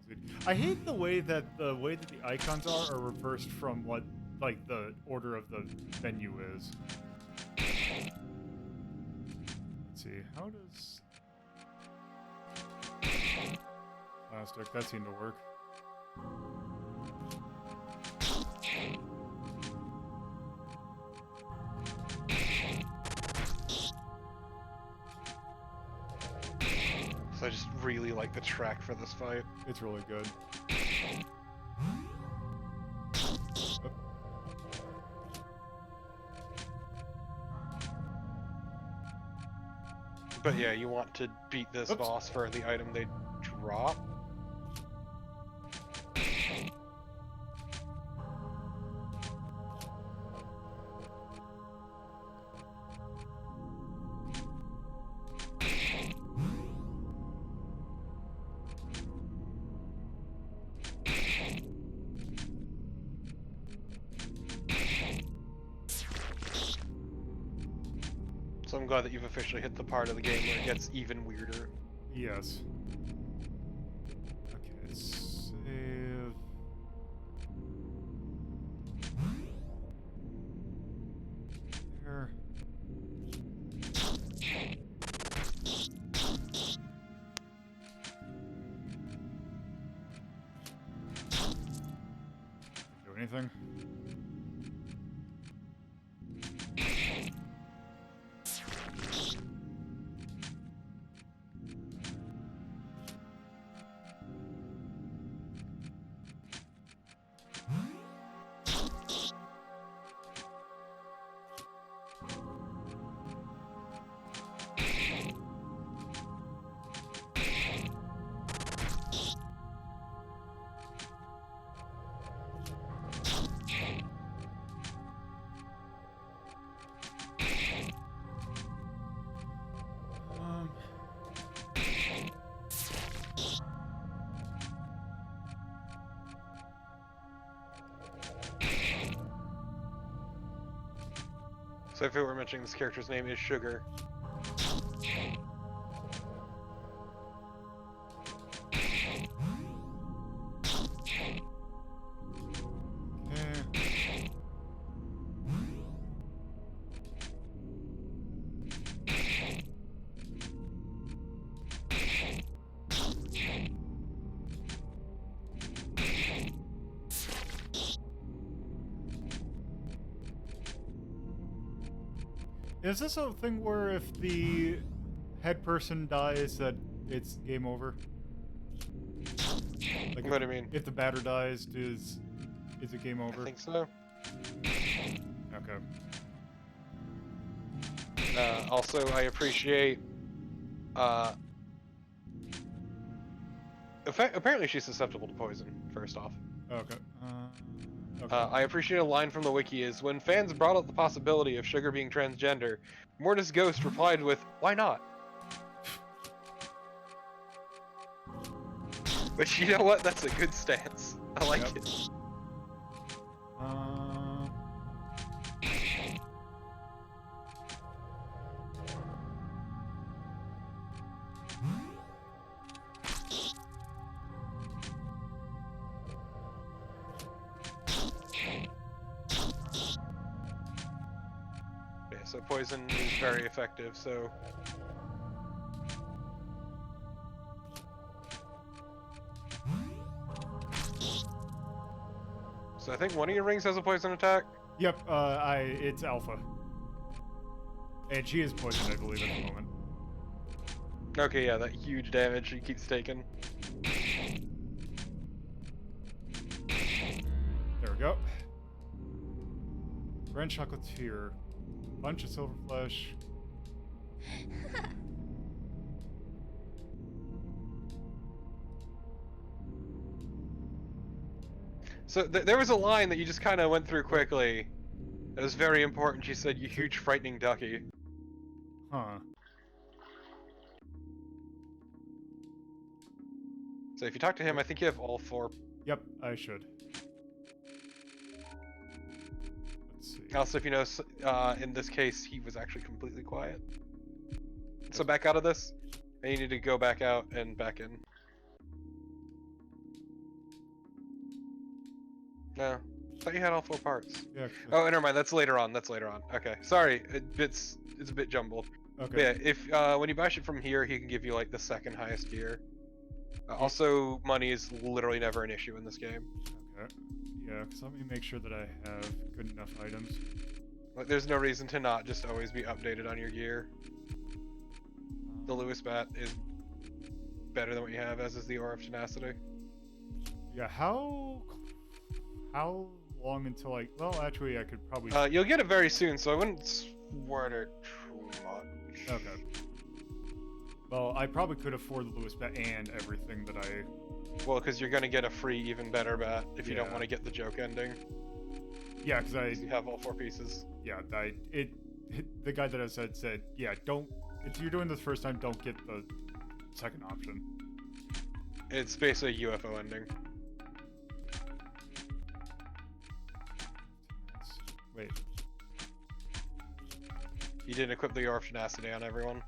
palsied. I hate the way that the icons are reversed from what like the order of the menu is. Let's see. How does plastic? That seemed to work. So I just really like the track for this fight. It's really good. But yeah, you want to beat this Oops. boss for the item they drop. So I'm glad that you've officially hit the part of the game where it gets even weirder. Yes. Okay, save. There. Do anything? So if it were mentioning this character's name is Sugar. Is this a thing where if the head person dies that it's game over? Like What do you mean? If the batter dies, is it game over? I think so. Okay. Also, I appreciate. Apparently, she's susceptible to poison. First off. Okay. Okay. I appreciate a line from the wiki is when fans brought up the possibility of Sugar being transgender, Mortis Ghost replied with, "Why not?" But you know what? That's a good stance. I like Yep. it. Yeah, so poison is very effective, so... So I think one of your rings has a poison attack? Yep, it's Alpha. And she is poisoned, I believe, at the moment. Okay, yeah, that huge damage she keeps taking. There we go. Grand Chocolatier. Bunch of silver flesh. So there was a line that you just kind of went through quickly. It was very important. She said, "You huge frightening ducky." Huh. So if you talk to him, I think you have all 4. Yep, I should. Let's see. Also, if you notice, in this case, he was actually completely quiet. So back out of this, and you need to go back out and back in. No, I thought you had all 4 parts. Yeah. Oh, never mind. That's later on. That's later on. Okay, sorry. It's a bit jumbled. Okay. But yeah, if when you buy shit from here, he can give you like the 2nd highest gear. Also, money is literally never an issue in this game. Okay. Yeah, because let me make sure that I have good enough items. Like, there's no reason to not just always be updated on your gear. The Lewis bat is better than what you have, as is the Aura of Tenacity. Yeah, how long until I... Well, actually, I could probably... You'll get it very soon, so I wouldn't sweat it too much. Okay. Well, I probably could afford the Lewis bat and everything that I... Well, because you're gonna get a free even better bat if you don't want to get the joke ending. Yeah, because You have all 4 pieces. Yeah, the guy that I said, yeah, don't... If you're doing this first time, don't get the second option. It's basically a UFO ending. Wait. You didn't equip the Aura of Tenacity on everyone.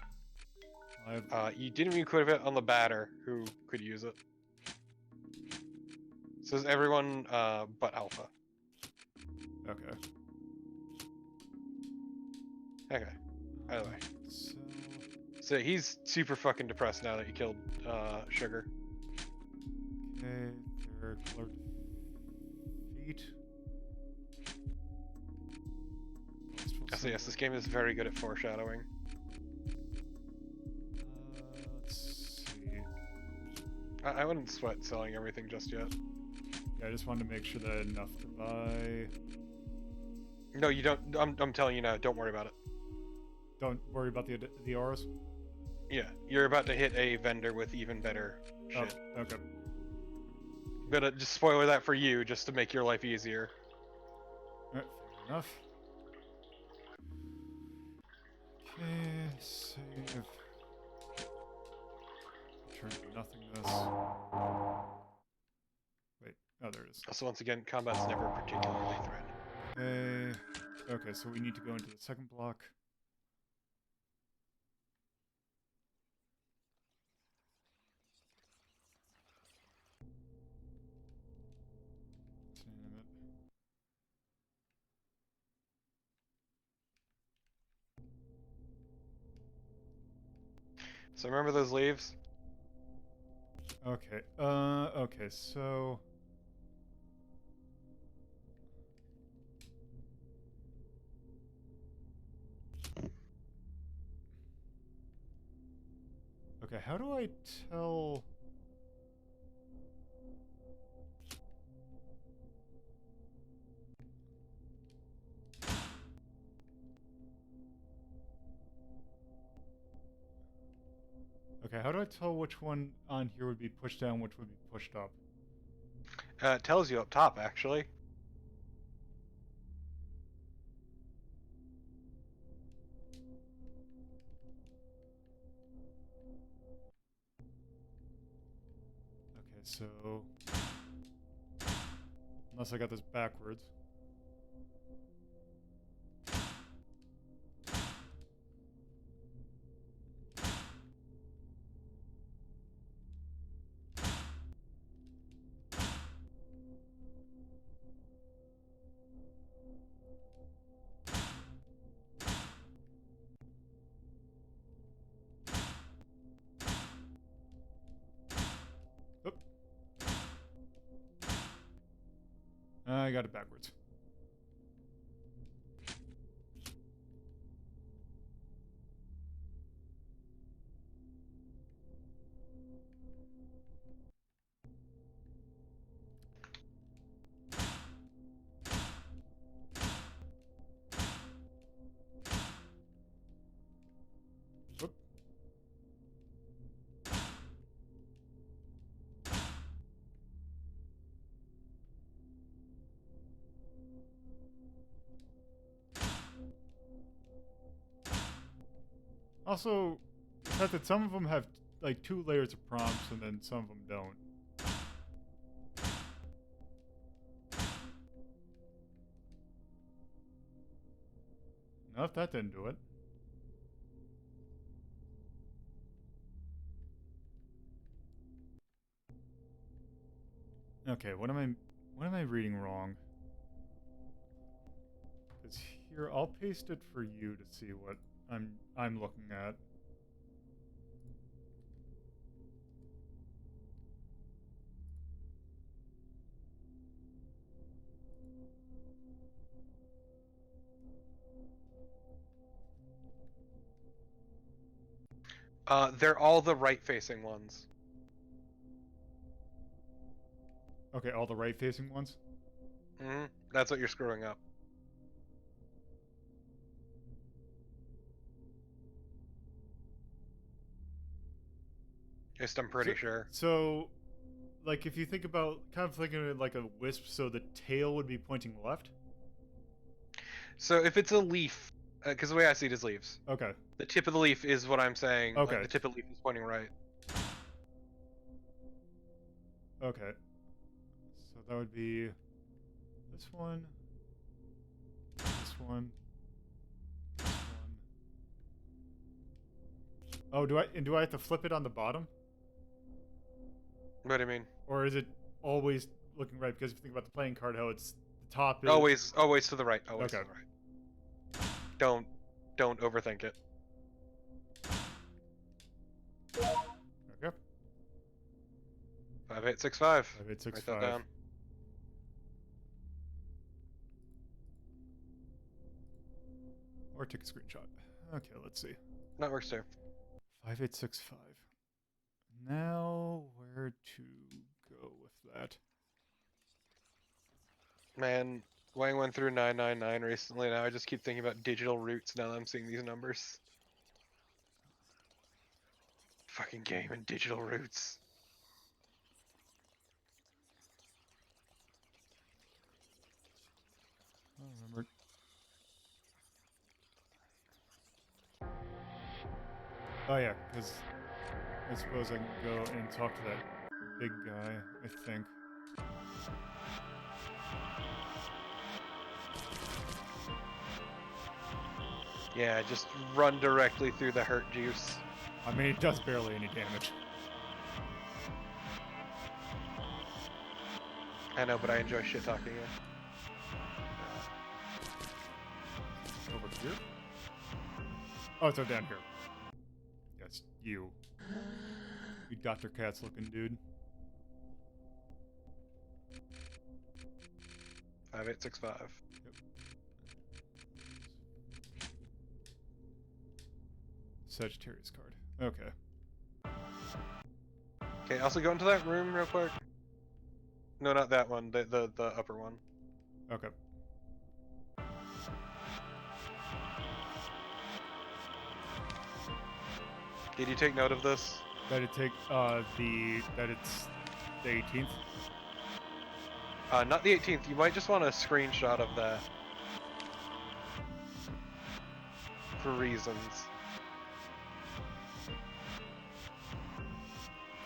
I have... You didn't even equip it on the batter, who could use it. So it's everyone but Alpha. Okay. Okay. By the way. So he's super fucking depressed now that you killed Sugar. Okay, they're colored feet. So yes, this game is very good at foreshadowing. Let's see. I wouldn't sweat selling everything just yet. Yeah, I just wanted to make sure that I had enough to buy. No, you don't. I'm telling you now. Don't worry about it. Don't worry about the auras. Yeah, you're about to hit a vendor with even better shit. Oh, okay. I'm gonna just spoiler that for you, just to make your life easier. Alright, fair enough. Okay, save. Return to nothingness. Wait, oh, there it is. So once again, combat's never particularly threatening. Okay, so we need to go into the second block. Damn it. So remember those leaves? Okay, okay, so... Okay, how do I tell... Okay, how do I tell which one on here would be pushed down, which would be pushed up? It tells you up top, actually. Okay, so... Unless I got this backwards. Oop. I got it backwards. Oop. Also, the fact that some of them have like 2 layers of prompts and then some of them don't. No, if that didn't do it. Okay, what am I reading wrong? Because here, I'll paste it for you to see what I'm looking at. They're all the right-facing ones. Okay, all the right-facing ones? Mm-hmm. That's what you're screwing up. Just I'm pretty sure. So, like, if you think about, kind of thinking of it like a wisp, so the tail would be pointing left? So if it's a leaf, because the way I see it is leaves. Okay. The tip of the leaf is what I'm saying. Okay. Like, the tip of the leaf is pointing right. Okay. So that would be this one, this one, this one. Oh, do I have to flip it on the bottom? What do you mean? Or is it always looking right? Because if you think about the playing card, how it's the top is Always to the right. Always Okay. to the right. Don't overthink it. Okay. 5865. 5865. Write that down. Or take a screenshot. Okay, let's see. That works too. 5865. Now, where to go with that? Man, Wang went through 999 recently. Now I just keep thinking about digital roots now that I'm seeing these numbers. Fucking game and digital roots. I don't remember. Oh yeah, because I suppose I can go and talk to that big guy, I think. Yeah, just run directly through the hurt juice. I mean, it does barely any damage. I know, but I enjoy shit talking you. Over here? Oh, it's down here. Yes, you. You Dr. Katz looking dude. 5865. Yep. Sagittarius card. Okay. Okay, also go into that room real quick. No, not that one. The upper one. Okay. Did you take note of this? That it's the 18th. Not the 18th. You might just want a screenshot of that. For reasons.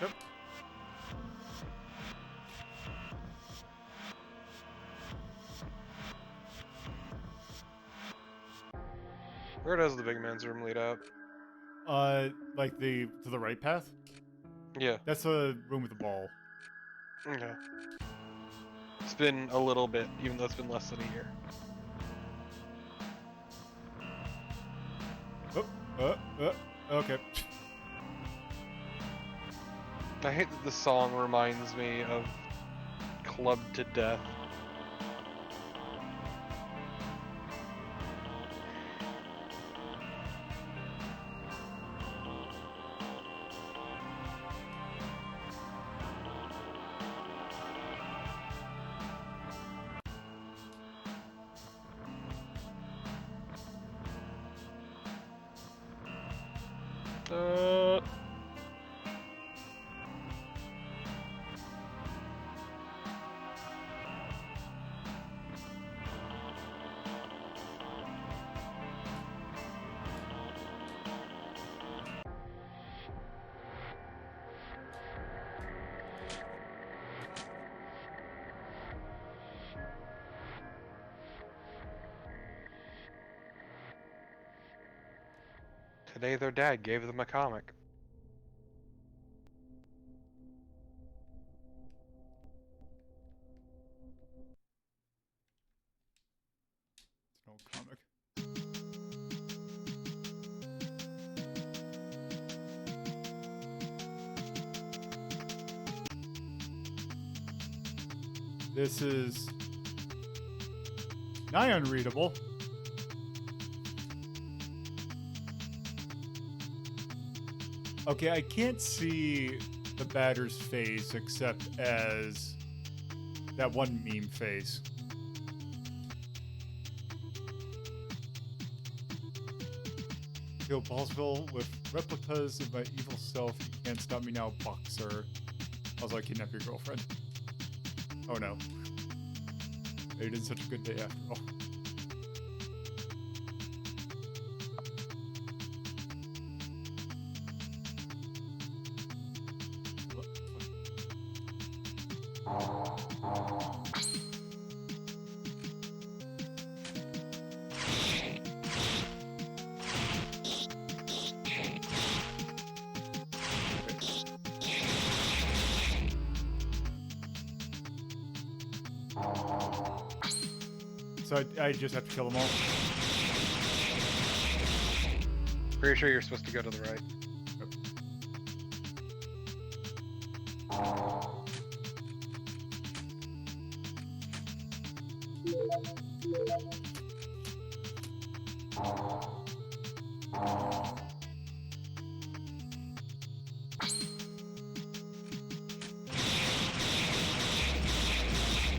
Yep. Where does the big man's room lead out? Like to the right path? Yeah. That's the room with the ball. Okay. It's been a little bit, even though it's been less than a year. Okay. I hate that the song reminds me of Clubbed to Death. Today their dad gave them a comic. It's an old comic. This is nigh unreadable. Okay, I can't see the batter's face except as that one meme face. Kill Ballsville with replicas of my evil self. You can't stop me now, boxer. Also, I kidnap your girlfriend. Oh no. It is such a good day after all. So I just have to kill them all. Pretty sure you're supposed to go to the right.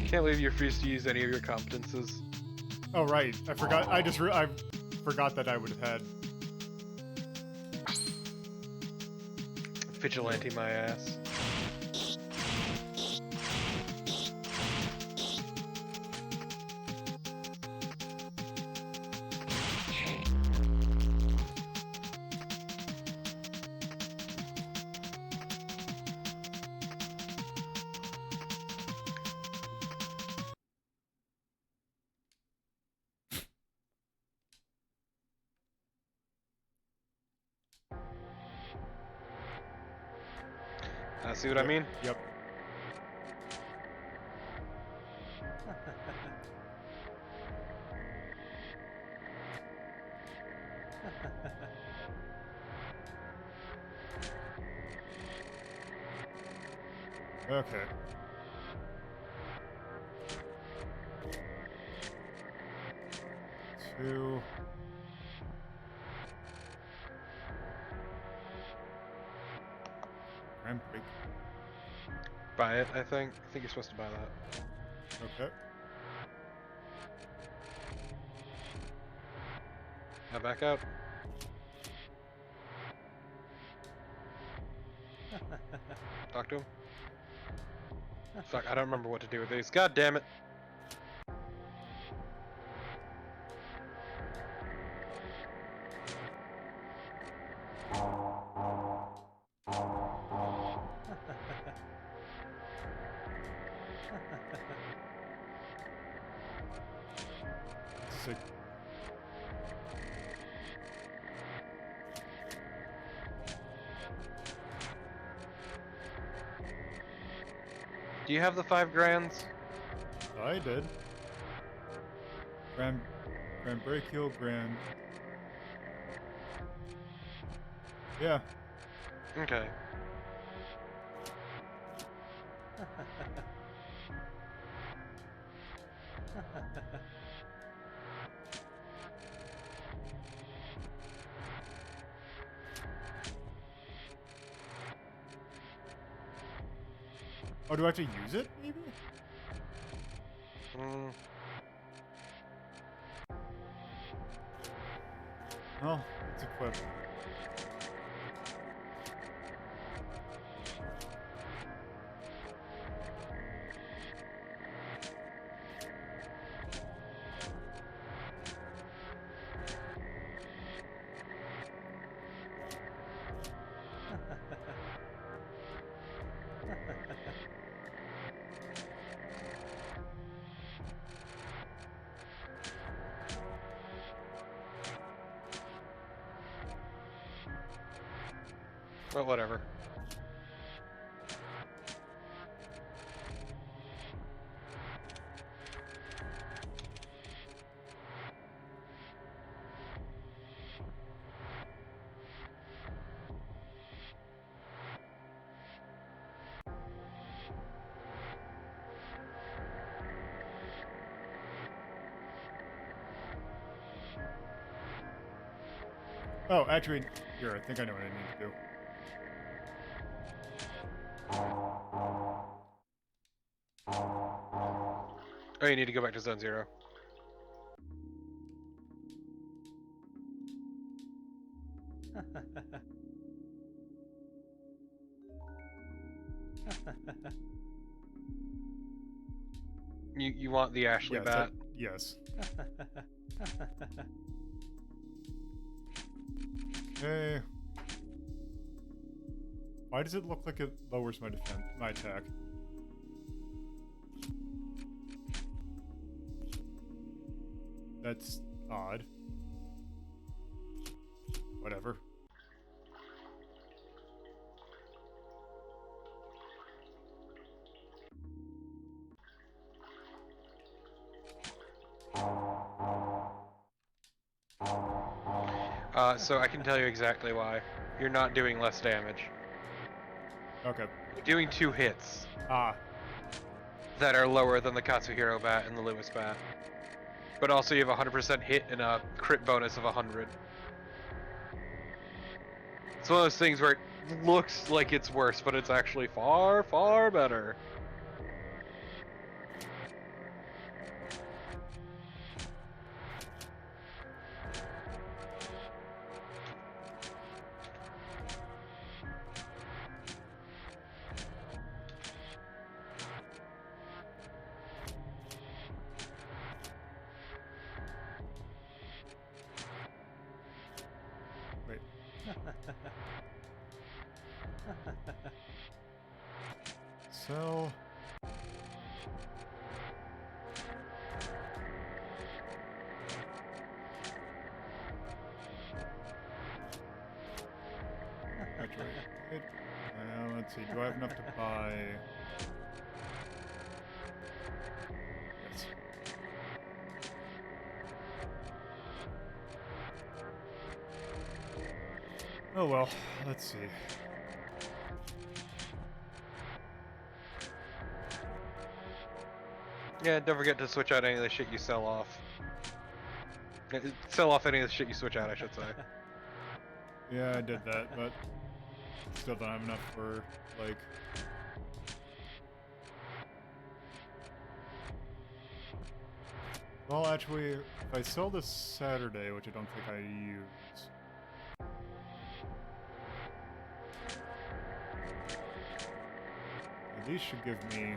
Can't believe you refused to use any of your competences. Oh right, I forgot. I forgot that I would have had. Vigilante my ass. See what I mean? Yep. Okay. Two. Grand break. Buy it, I think. I think you're supposed to buy that. Okay. Now back out. Talk to him. Fuck, I don't remember what to do with these. God damn it. Sick. Do you have the 5 grands? I did. Grand brachial, grand. Yeah. Okay. Oh, do I have to use it, maybe? Oh, it's equipped. Well, whatever. Oh, actually, here, I think I know what I need to do. Oh, you need to go back to Zone 0. You want the Ashley Yes, bat? yes. Okay. Why does it look like it lowers my defense, my attack? That's odd. Whatever. So I can tell you exactly why. You're not doing less damage. Okay. You're doing 2 hits Ah. that are lower than the Katsuhiro bat and the Lewis bat. But also you have a 100% hit and a crit bonus of 100. It's one of those things where it looks like it's worse, but it's actually far, far better. Wait. So. Actually, let's see. Do I have enough to buy? Yes. Oh well. Let's see. Yeah, don't forget to switch out any of the shit you sell off. Sell off any of the shit you switch out, I should say. Yeah, I did that, but still don't have enough for, like... Well, actually, if I sell this Saturday, which I don't think I use... These should give me...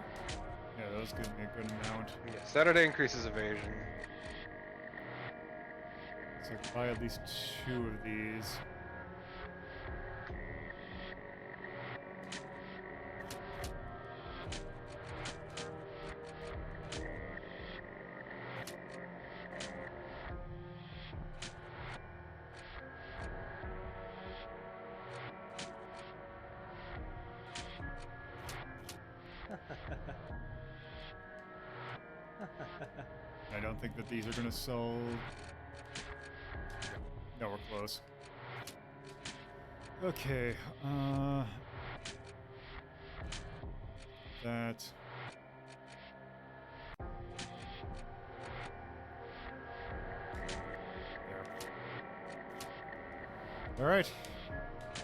Yeah, those give me a good amount. Yeah, Saturday increases evasion. So I can buy at least 2 of these. I don't think that these are going to sell... No, we're close. Okay, that... There. Alright.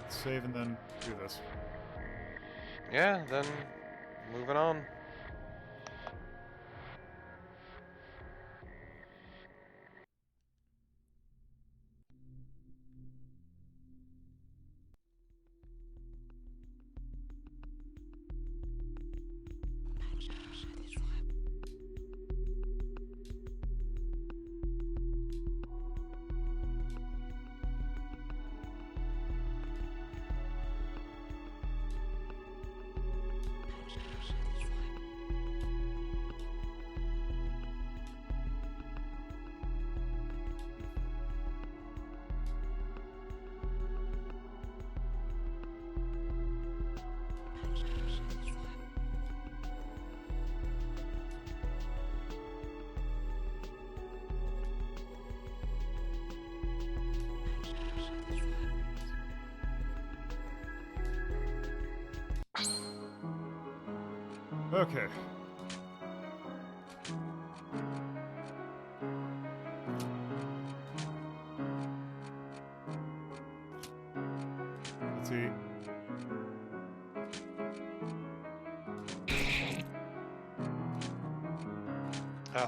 Let's save and then do this. Yeah, then moving on. Okay. Let's see.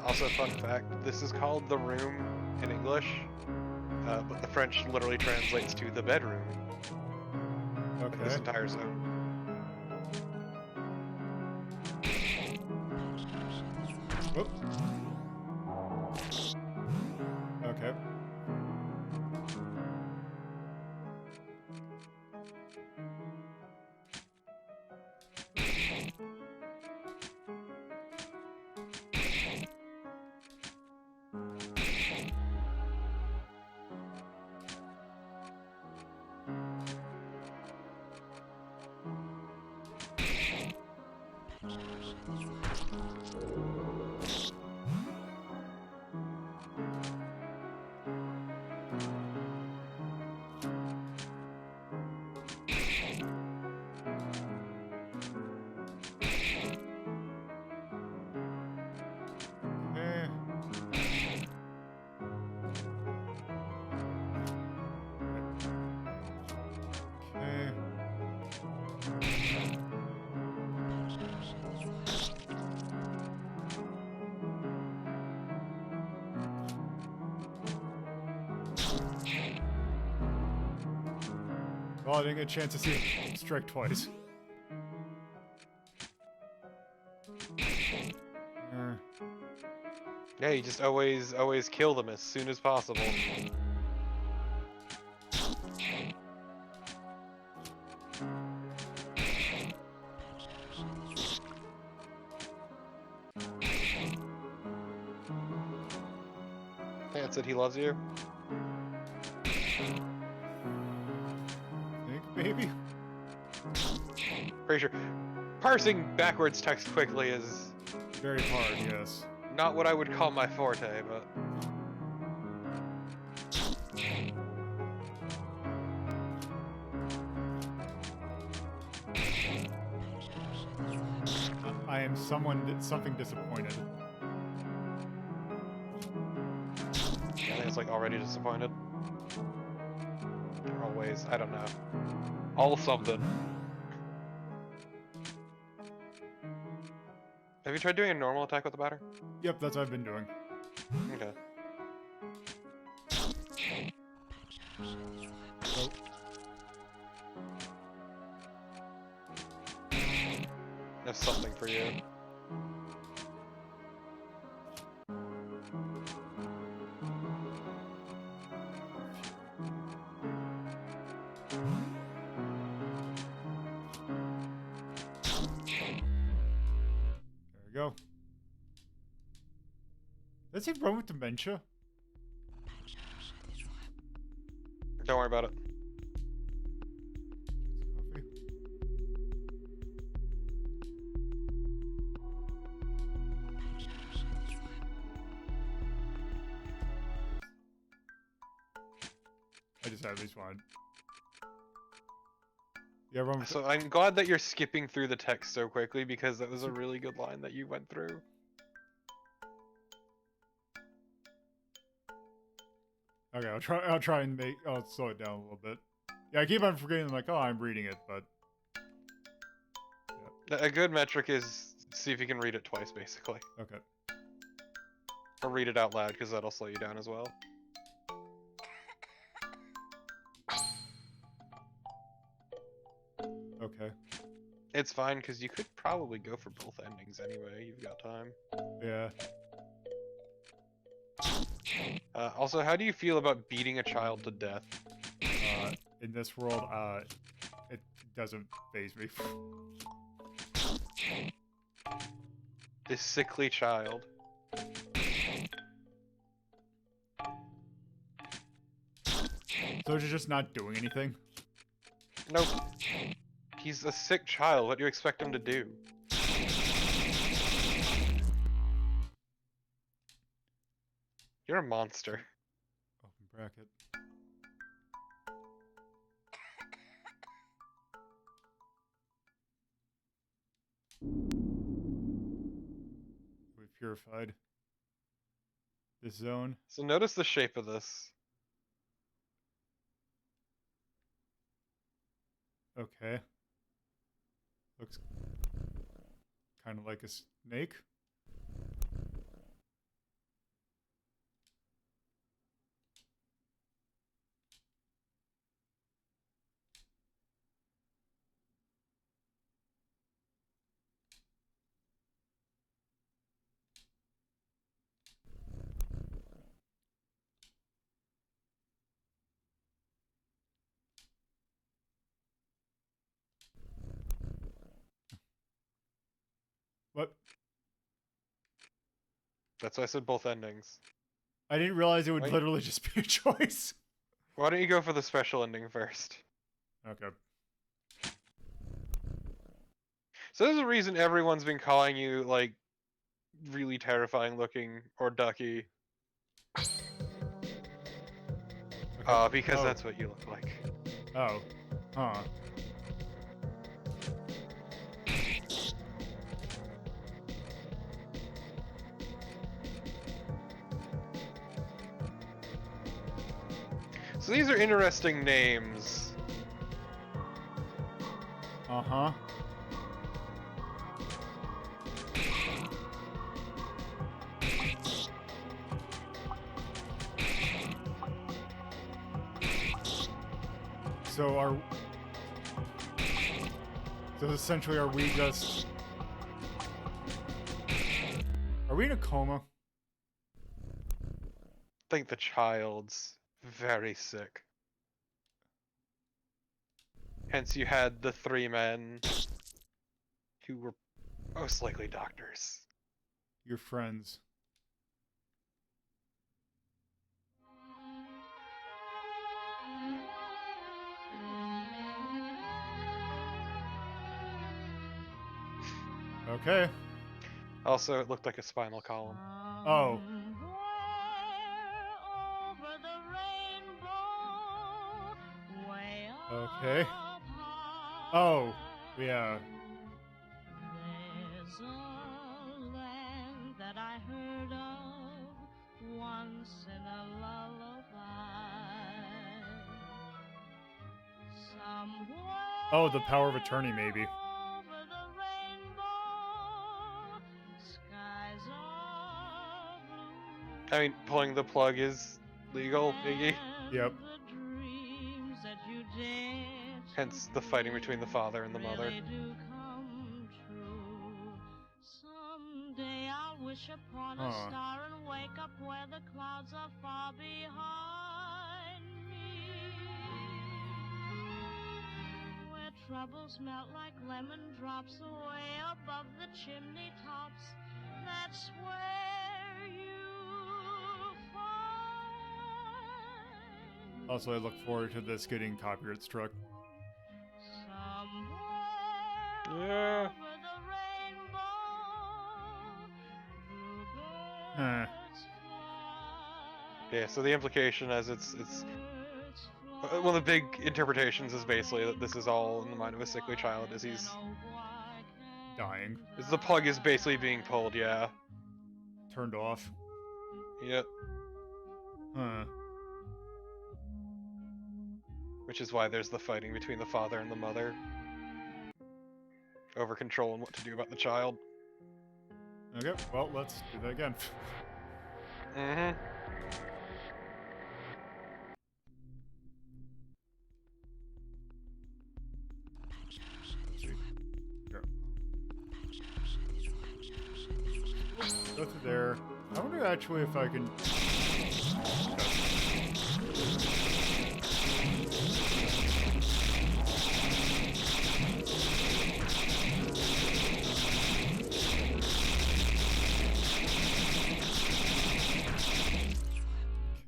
Also, fun fact: this is called the room in English, but the French literally translates to the bedroom of this Okay. entire zone. Whoop. Okay. Eh. Okay. Well, I didn't get a chance to see it strike twice. Yeah, you just always kill them as soon as possible. Yeah, it said he loves you. I think maybe. Pretty sure. Parsing backwards text quickly is Very hard, yes. not what I would call my forte, but I am something disappointed. I think it's like already disappointed. Or always, I don't know. All something. Have you tried doing a normal attack with the batter? Yep, that's what I've been doing. Okay. Oh, That's something for you. there we go. Does he run with dementia? Don't worry about it. Coffee. I just have these one. Yeah, run with So I'm glad that you're skipping through the text so quickly because that was a really good line that you went through. Okay, I'll try and I'll slow it down a little bit. Yeah, I keep on forgetting, like, oh, I'm reading it, but... A good metric is see if you can read it twice, basically. Okay. Or read it out loud, because that'll slow you down as well. Okay. It's fine, because you could probably go for both endings anyway. You've got time. Yeah. Also, how do you feel about beating a child to death? In this world, it doesn't faze me. This sickly child. So you're just not doing anything? Nope. He's a sick child. What do you expect him to do? You're a monster. Open bracket. purified. This zone. So notice the shape of this. Okay. Looks kind of like a snake. What? That's why I said both endings. I didn't realize it would Wait. literally just be a choice. Why don't you go for the special ending first? Okay. So there's a reason everyone's been calling you, like, really terrifying looking or ducky. Because Oh. that's what you look like. Oh. Huh. So these are interesting names. Uh-huh. So essentially, are we in a coma? I think the child's very sick. Hence you had the three men who were most likely doctors. Your friends. Okay. Also, it looked like a spinal column. Oh. Okay. Oh. Yeah. There's a land that I heard of once in a lullaby. Somewhere Oh, the power of attorney, maybe. over the rainbow, skies are blue. I mean, pulling the plug is legal, Iggy. Yep. The dreams that you dare to Hence the fighting between the father and the mother. really do come true. Someday I'll wish upon a Huh. star and wake up where the clouds are far behind me, where troubles melt like lemon drops away above the chimney tops. That's where you'll find Also, I look forward to this getting copyright struck. somewhere Yeah. over the rainbow, Huh. bluebirds fly. Yeah, so the implication is it's Birds one of the big interpretations is basically that this is all in the mind of a sickly child, is he's Dying. is the plug is basically being pulled, yeah. Turned off. Yep. Huh. Which is why there's the fighting between the father and the mother over control and what to do about the child. Okay, well, let's do that again. Mm-hmm. Go through there. I wonder actually if I can...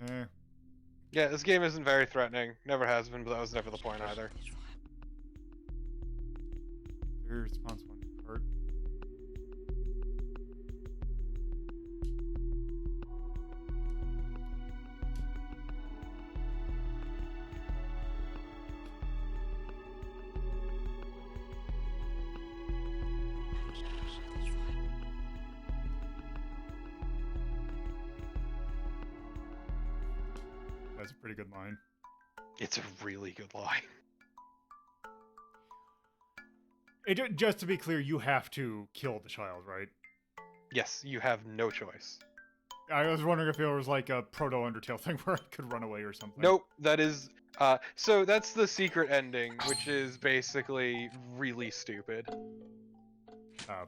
Okay. Yeah, this game isn't very threatening. Never has been, but that was never the point either. Very responsible on your part. pretty good line. It's a really good line. Just to be clear, you have to kill the child, right? Yes, you have no choice. I was wondering if it was like a proto Undertale thing where I could run away or something. Nope, that is so that's the secret ending, which is basically really stupid. Uh,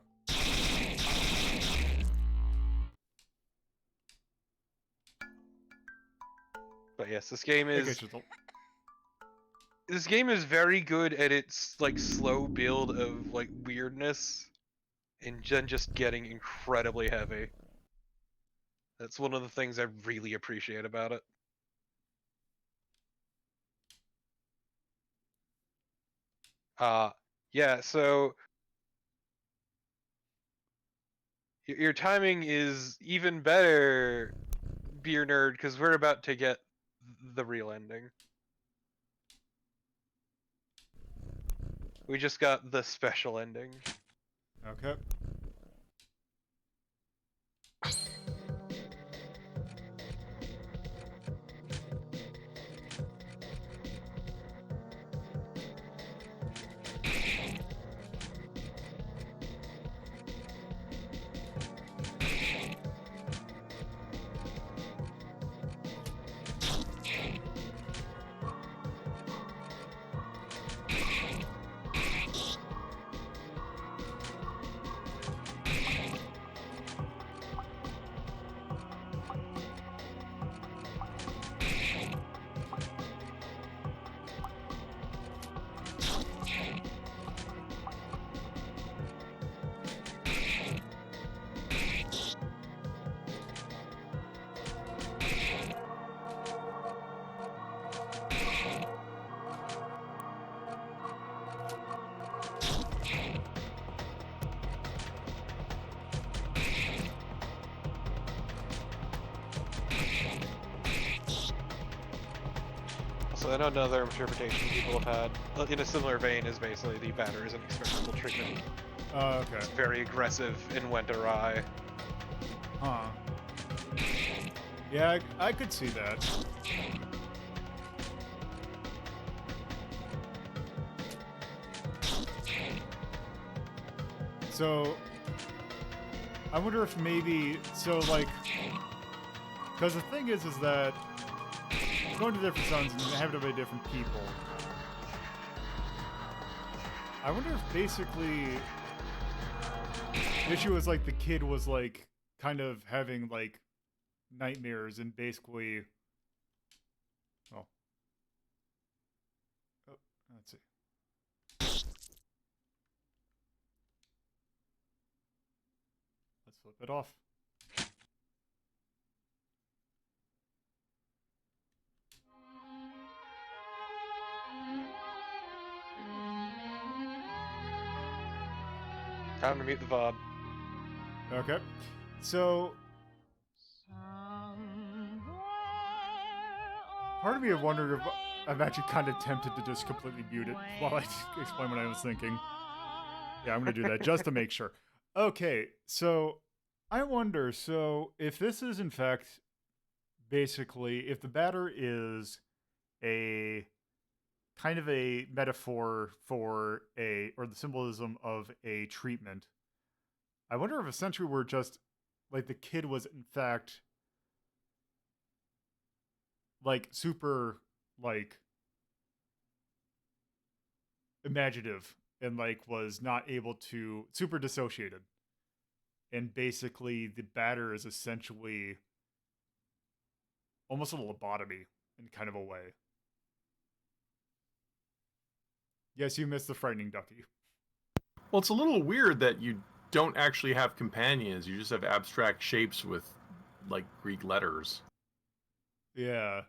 But yes, this game okay, is Shizzle. this game is very good at its like slow build of like weirdness and then just getting incredibly heavy. That's one of the things I really appreciate about it. Yeah, so your timing is even better, beer nerd, because we're about to get the real ending. We just got the special ending. Okay. So I know another interpretation people have had in a similar vein is basically the batter is an experimental treatment. Okay. It's very aggressive and went awry. Huh. Yeah, I could see that. So, I wonder if maybe, so like, because the thing is that going to different zones and having to be different people, I wonder if basically the issue was like the kid was like kind of having like nightmares and basically, oh, let's see. Let's flip it off. Time to meet the VOD. Okay. So, part of me have wondered if I'm actually kind of tempted to just completely mute it while I explain what I was thinking. Yeah, I'm going to do that just to make sure. Okay, so I wonder, so if this is in fact basically, if the batter is a kind of a metaphor for or the symbolism of a treatment, I wonder if essentially we're just, like the kid was in fact like super like imaginative and like was not able to super dissociated, and basically the batter is essentially almost a lobotomy in kind of a way. Yes, you missed the frightening ducky. Well, it's a little weird that you don't actually have companions. You just have abstract shapes with, like, Greek letters. Yeah.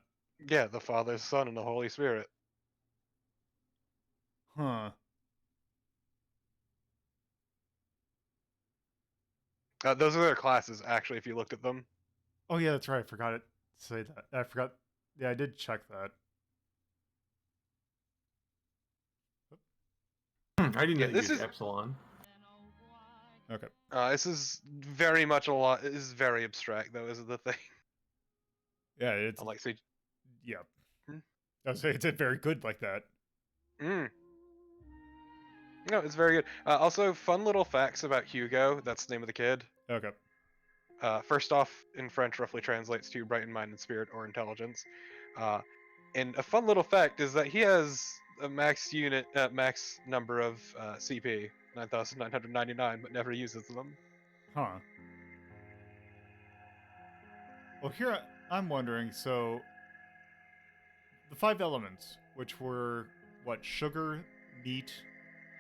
Yeah, the Father, Son, and the Holy Spirit. Huh. Those are their classes, actually, if you looked at them. Oh yeah, that's right. I forgot it. Say that. I forgot. Yeah, I did check that. I didn't Yeah, know this you used is- Epsilon. Okay. This is very much a lot. This is very abstract, though, is the thing. Yeah, it's Unlike, say, yeah. I was saying it's very good like that. Mm. No, it's very good. Also, fun little facts about Hugo. That's the name of the kid. Okay. First off, in French, roughly translates to bright in mind and spirit or intelligence. And a fun little fact is that he has a max number of CP, 9,999, but never uses them. Huh. Well, here I'm wondering, so the 5 elements, which were, what, sugar, meat,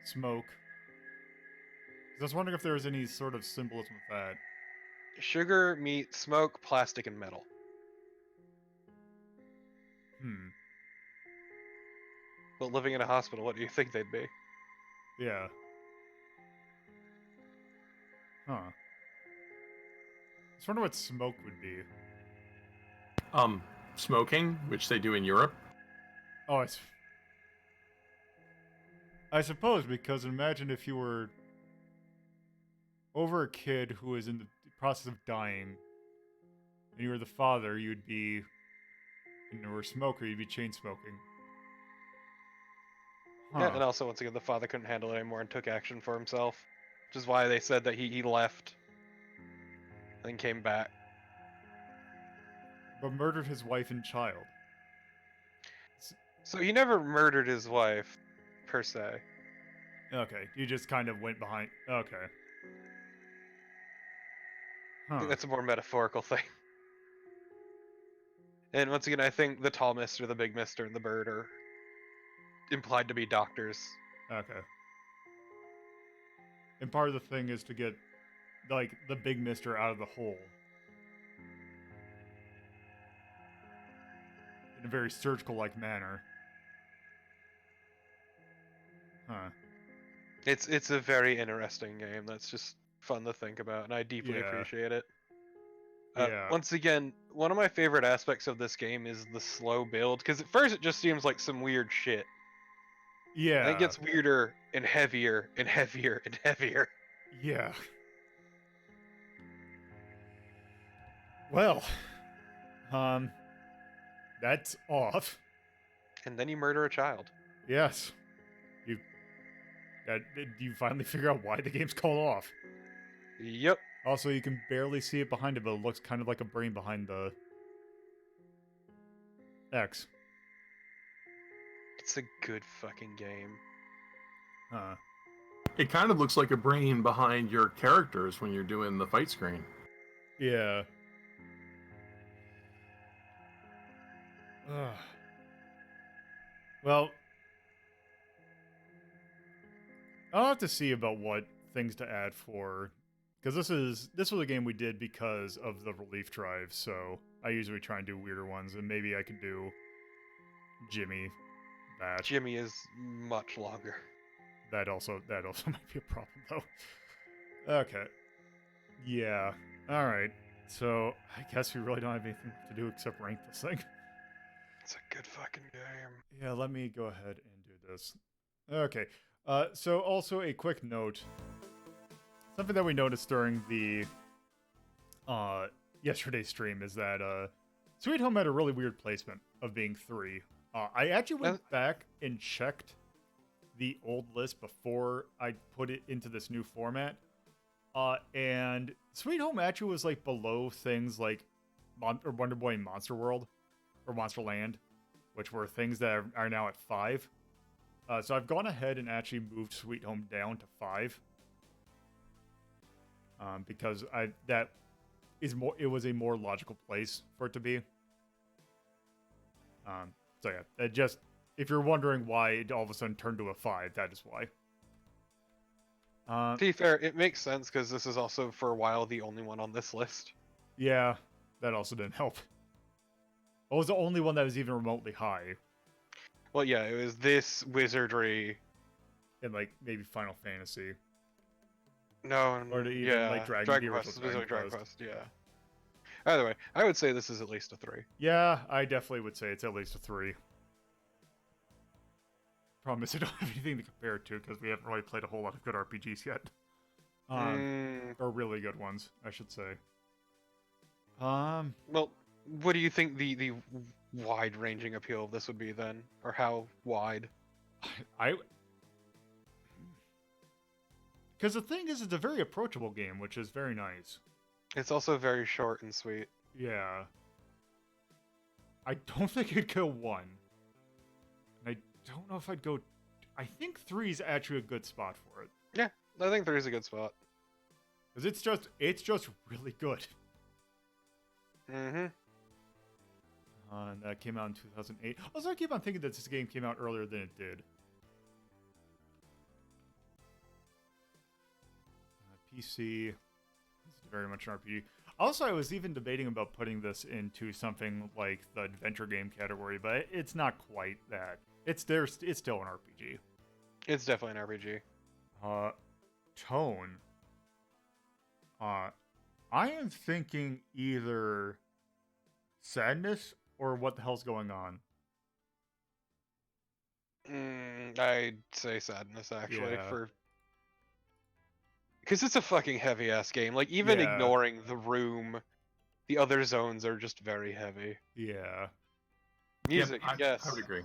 smoke. 'Cause I was wondering if there was any sort of symbolism with that. Sugar, meat, smoke, plastic, and metal. Hmm. But living in a hospital, what do you think they'd be? Yeah. Huh. I just wonder what smoke would be. Smoking, which they do in Europe. Oh, I suppose, because imagine if you were over a kid who is in the process of dying, and you were the father, you'd be, and you were a smoker, you'd be chain smoking. Huh. Yeah, and also, once again, the father couldn't handle it anymore and took action for himself. Which is why they said that he left and came back. But murdered his wife and child. So he never murdered his wife, per se. Okay, you just kind of went behind. Okay. I Huh. think that's a more metaphorical thing. And once again, I think the tall mister, the big mister, and the bird are implied to be doctors. Okay. And part of the thing is to get, like, the big mister out of the hole. In a very surgical-like manner. Huh. It's a very interesting game. That's just fun to think about, and I deeply Yeah. appreciate it. Yeah. Once again, one of my favorite aspects of this game is the slow build, because at first it just seems like some weird shit. Yeah. And it gets weirder and heavier and heavier and heavier. Yeah. Well, that's off. And then you murder a child. Yes. You finally figure out why the game's called off. Yep. Also, you can barely see it behind it, but it looks kind of like a brain behind the X. It's a good fucking game. Huh. It kind of looks like a brain behind your characters when you're doing the fight screen. Yeah. Ugh. Well, I'll have to see about what things to add for, because this was a game we did because of the relief drive. So I usually try and do weirder ones, and maybe I can do Jimmy. That Jimmy is much longer. that also might be a problem though. Okay. Yeah. All right. So I guess we really don't have anything to do except rank this thing. It's a good fucking game. Yeah, let me go ahead and do this. Okay. So also a quick note. Something that we noticed during the yesterday's stream is that Sweet Home had a really weird placement of being 3. I actually went back and checked the old list before I put it into this new format. And Sweet Home actually was like below things like Wonder Boy and Monster World or Monster Land, which were things that are now at 5. So I've gone ahead and actually moved Sweet Home down to 5. Because it was a more logical place for it to be. So yeah, if you're wondering why it all of a sudden turned to a 5, that is why. To be fair, it makes sense because this is also for a while the only one on this list. Yeah, that also didn't help. It was the only one that was even remotely high. Well, yeah, it was this, Wizardry, And like maybe Final Fantasy. no, Or even, yeah, like, Dragon Dragon Quest, Quest, specifically Dragon Quest, yeah. Either way, I would say this is at least a 3. Yeah, I definitely would say it's at least a 3. Problem is I don't have anything to compare it to because we haven't really played a whole lot of good RPGs yet. Or really good ones, I should say. Well, what do you think the wide-ranging appeal this would be then, or how wide. I because the thing is, it's a very approachable game, which is very nice. It's also very short and sweet. Yeah. I don't think it'd go 1. And I don't know if I'd go... I think 3 is actually a good spot for it. Yeah, I think 3 is a good spot. Because it's just really good. Mm-hmm. And that came out in 2008. Also, I keep on thinking that this game came out earlier than it did. PC. This is very much an RPG. Also, I was even debating about putting this into something like the adventure game category, but it's not quite that. It's still an RPG. It's definitely an RPG. Tone. I am thinking either sadness or what the hell's going on. I'd say sadness, actually, Yeah. because it's a fucking heavy ass game. Like, even Yeah. ignoring the room, the other zones are just very heavy. Yeah. Music, Yep, yes. I would agree.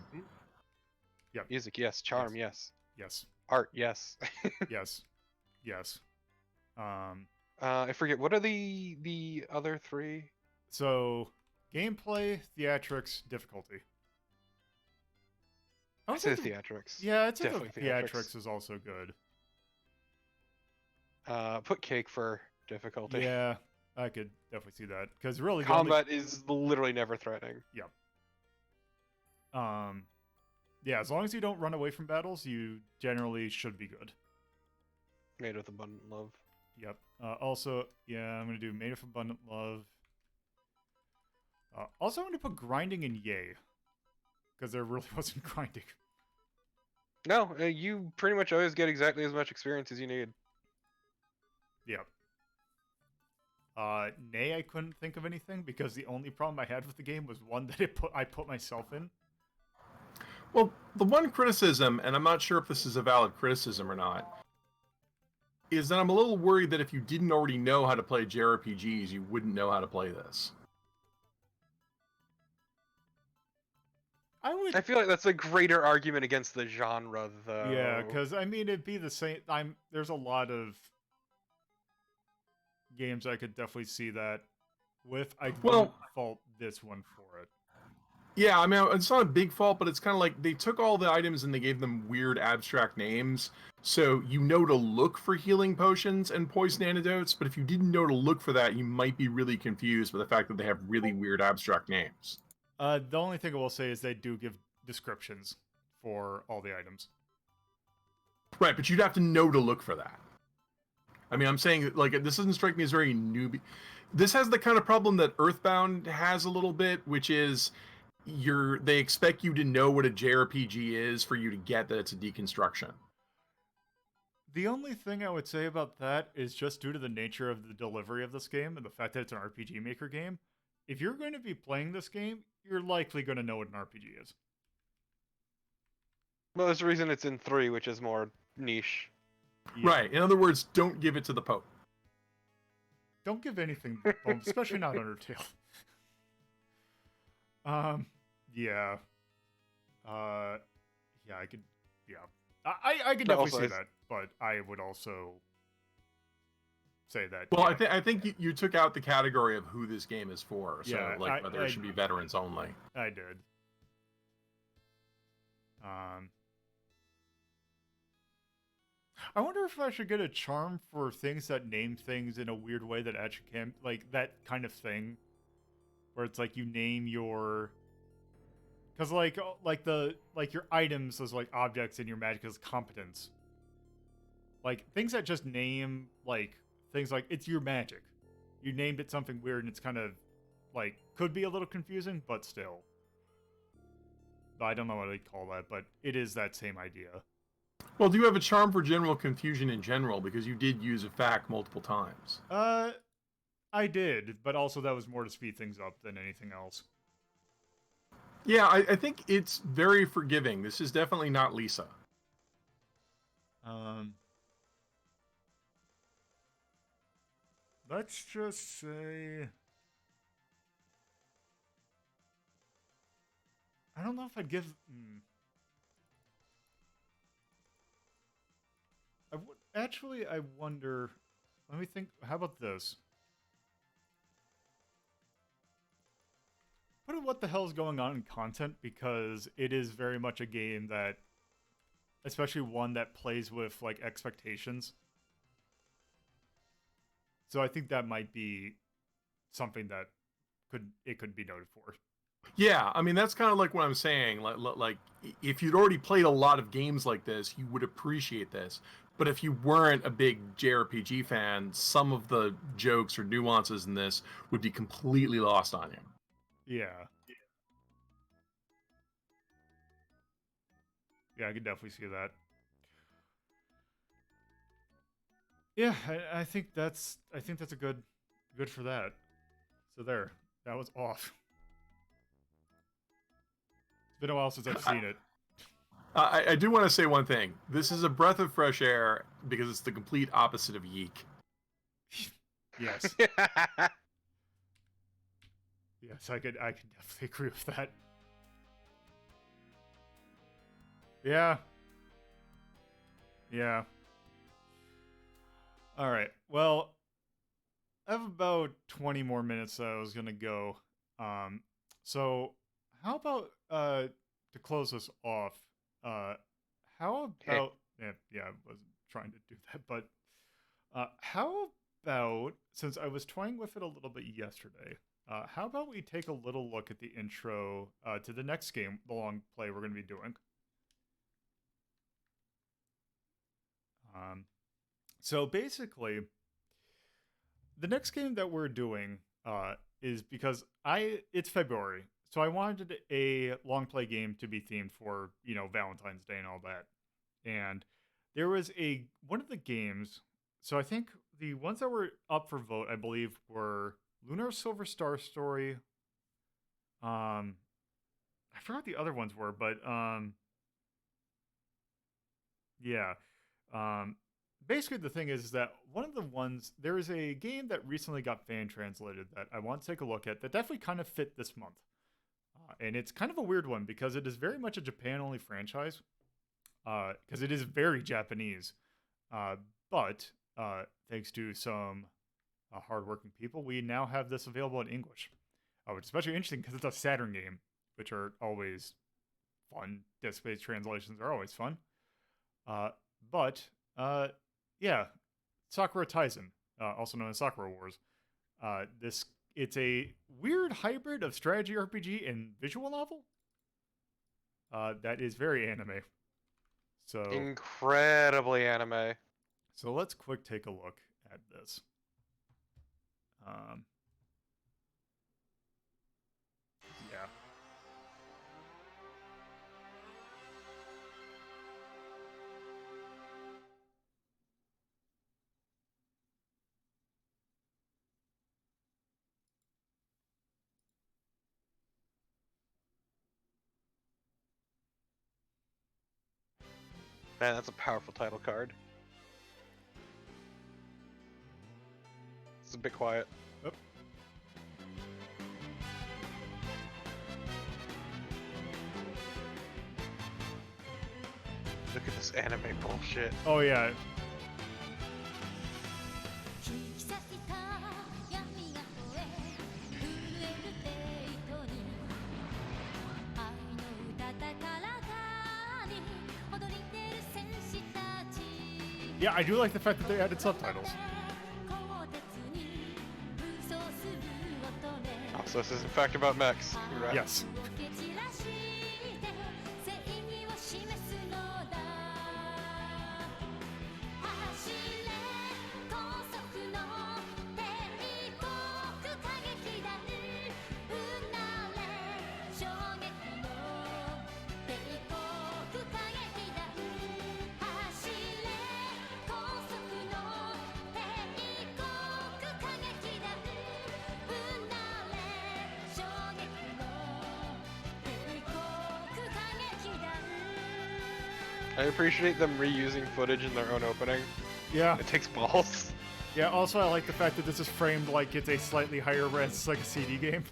Yep. Music, yes. Charm, yes. Yes. Art, yes. Yes. Yes. I forget, what are the other 3? So, gameplay, theatrics, difficulty. I I'd would say say theatrics. yeah, it's the definitely theatrics is also good. Put cake for difficulty. Yeah, I could definitely see that because really the Combat is literally never threatening. yeah, as long as you don't run away from battles, you generally should be good. Made with abundant love. Yep. Also, yeah, I'm gonna do Made of Abundant Love. Also, I'm gonna put grinding in yay because there really wasn't grinding. No, you pretty much always get exactly as much experience as you need. Yep. Nay, I couldn't think of anything because the only problem I had with the game was one that I put myself in. Well, the one criticism, and I'm not sure if this is a valid criticism or not, is that I'm a little worried that if you didn't already know how to play JRPGs, you wouldn't know how to play this. I feel like that's a greater argument against the genre, though. Yeah, because I mean, it'd be the same. There's a lot of games I could definitely see that with. I wouldn't fault this one for it. Yeah, I mean, it's not a big fault, but it's kind of like they took all the items and they gave them weird abstract names. So you know to look for healing potions and poison antidotes, but if you didn't know to look for that, you might be really confused by the fact that they have really weird abstract names. The only thing I will say is they do give descriptions for all the items. Right, but you'd have to know to look for that. I mean, I'm saying, like, this doesn't strike me as very newbie. This has the kind of problem that Earthbound has a little bit, which is they expect you to know what a JRPG is for you to get that it's a deconstruction. The only thing I would say about that is just due to the nature of the delivery of this game and the fact that it's an RPG Maker game, if you're going to be playing this game, you're likely going to know what an RPG is. Well, there's a reason it's in 3, which is more niche. Yeah. Right. In other words, don't give it to the Pope. Don't give anything, especially not Undertale. Yeah. Yeah, I could. Yeah, I could definitely see that, but I would also say that. Well, yeah. I think you took out the category of who this game is for. So, Yeah, like, whether it should be veterans only. I did. I wonder if I should get a charm for things that name things in a weird way that actually can, like, that kind of thing, where it's like you name your, because like your items as like objects and your magic as competence, like things that just name like things like it's your magic, you named it something weird and it's kind of like could be a little confusing, but still. I don't know what I'd call that, but it is that same idea. Well, do you have a charm for general confusion in general? Because you did use a fact multiple times. I did, but also that was more to speed things up than anything else. Yeah, I think it's very forgiving. This is definitely not Lisa. Let's just say... I don't know if I'd give. Actually, I wonder. Let me think. How about this? What the hell is going on in content? Because it is very much a game that, especially one that plays with like expectations. So I think that might be something that could be noted for. Yeah, I mean that's kind of like what I'm saying. Like if you'd already played a lot of games like this, you would appreciate this. But if you weren't a big JRPG fan, some of the jokes or nuances in this would be completely lost on you. Yeah. Yeah, I can definitely see that. Yeah, I think that's a good for that. So there, that was off. It's been a while since I've seen it. I do want to say one thing. This is a breath of fresh air because it's the complete opposite of Yeek. Yes. Yes, I could definitely agree with that. Yeah. Yeah. All right. Well, I have about 20 more minutes that I was going to go. So how about to close this off, how about yeah, I wasn't trying to do that, but how about, since I was toying with it a little bit yesterday, how about we take a little look at the intro to the next game, the long play we're going to be doing. So basically, the next game that we're doing is because it's February, so I wanted a long play game to be themed for, Valentine's Day and all that. And there was one of the games, so I think the ones that were up for vote, I believe, were Lunar Silver Star Story. I forgot what the other ones were, but yeah. Basically, the thing is that one of the ones, there is a game that recently got fan translated that I want to take a look at that definitely kind of fit this month. And it's kind of a weird one because it is very much a Japan-only franchise. Because it is very Japanese. But thanks to some hardworking people, we now have this available in English. Which is especially interesting because it's a Saturn game, which are always fun. Disc-based translations are always fun. Yeah, Sakura Taisen, also known as Sakura Wars. It's a weird hybrid of strategy RPG and visual novel. That is very anime. So Incredibly anime. So let's quick take a look at this. Yeah. Man, that's a powerful title card. It's a bit quiet. Oh. Look at this anime bullshit. Oh yeah. Yeah, I do like the fact that they added subtitles. Oh, so this is in fact about mechs. Right. Yes. I appreciate them reusing footage in their own opening. Yeah. It takes balls. Yeah, also I like the fact that this is framed like it's a slightly higher res, like a CD game.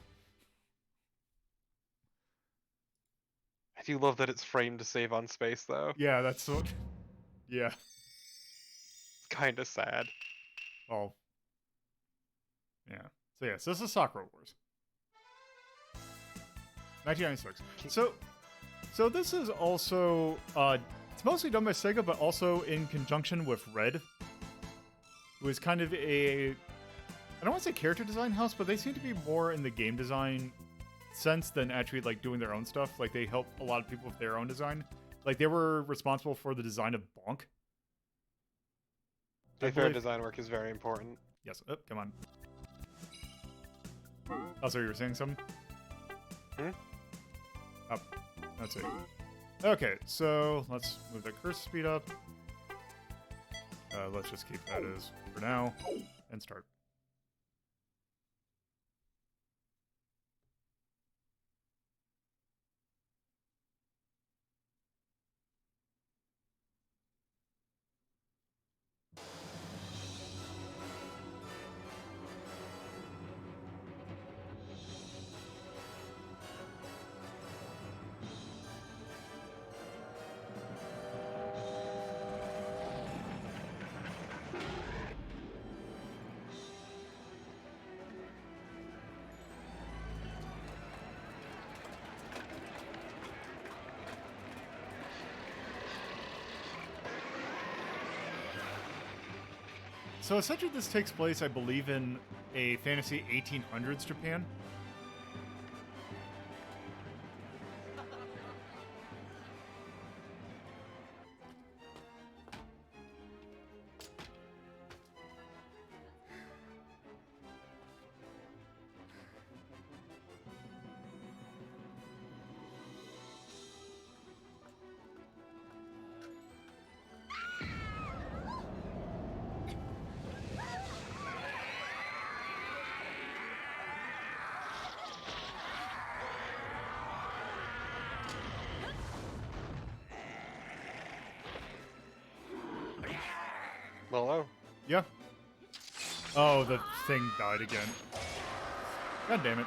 I do love that it's framed to save on space, though. Yeah, that's what. Yeah. Kind of sad. Well. Yeah. So yes, this is Sakura Wars. 1996. So this is also it's mostly done by Sega, but also in conjunction with Red, who is kind of a, I don't want to say character design house, but they seem to be more in the game design sense than actually like doing their own stuff. Like they help a lot of people with their own design. Like they were responsible for the design of Bonk. Fair design work is very important. Yes. Oh, come on. Oh, so you were saying something? Oh, that's it. Okay, so let's move the cursor speed up. Let's just keep that as for now and start. So essentially this takes place, I believe, in a fantasy 1800s Japan. Hello. Yeah. Oh, the thing died again. God damn it.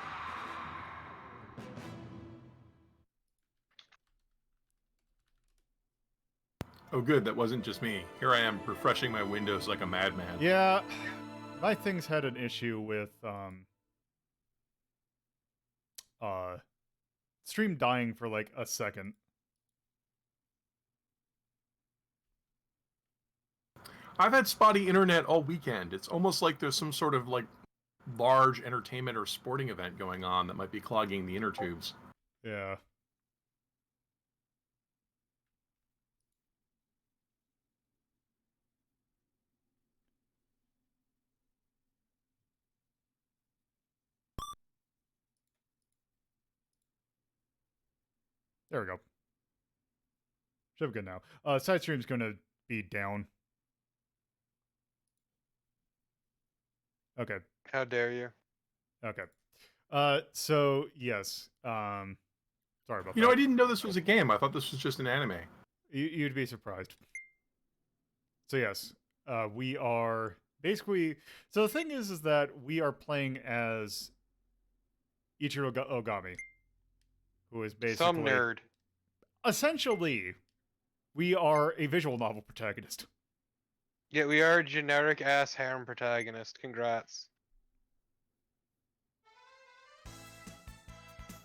Oh, good. That wasn't just me. Here I am refreshing my windows like a madman. Yeah, my thing's had an issue with stream dying for like a second. I've had spotty internet all weekend. It's almost like there's some sort of like large entertainment or sporting event going on that might be clogging the inner tubes. Yeah. There we go. Should be good now. Side stream's gonna be down. Okay. How dare you? Okay. So yes. Sorry about You that. know, I didn't know this was a game. I thought this was just an anime. You'd be surprised. So yes, we are basically. So the thing is that we are playing as Ichiro Ogami, who is basically Some nerd. Essentially, we are a visual novel protagonist. Yeah, we are a generic ass harem protagonist. Congrats.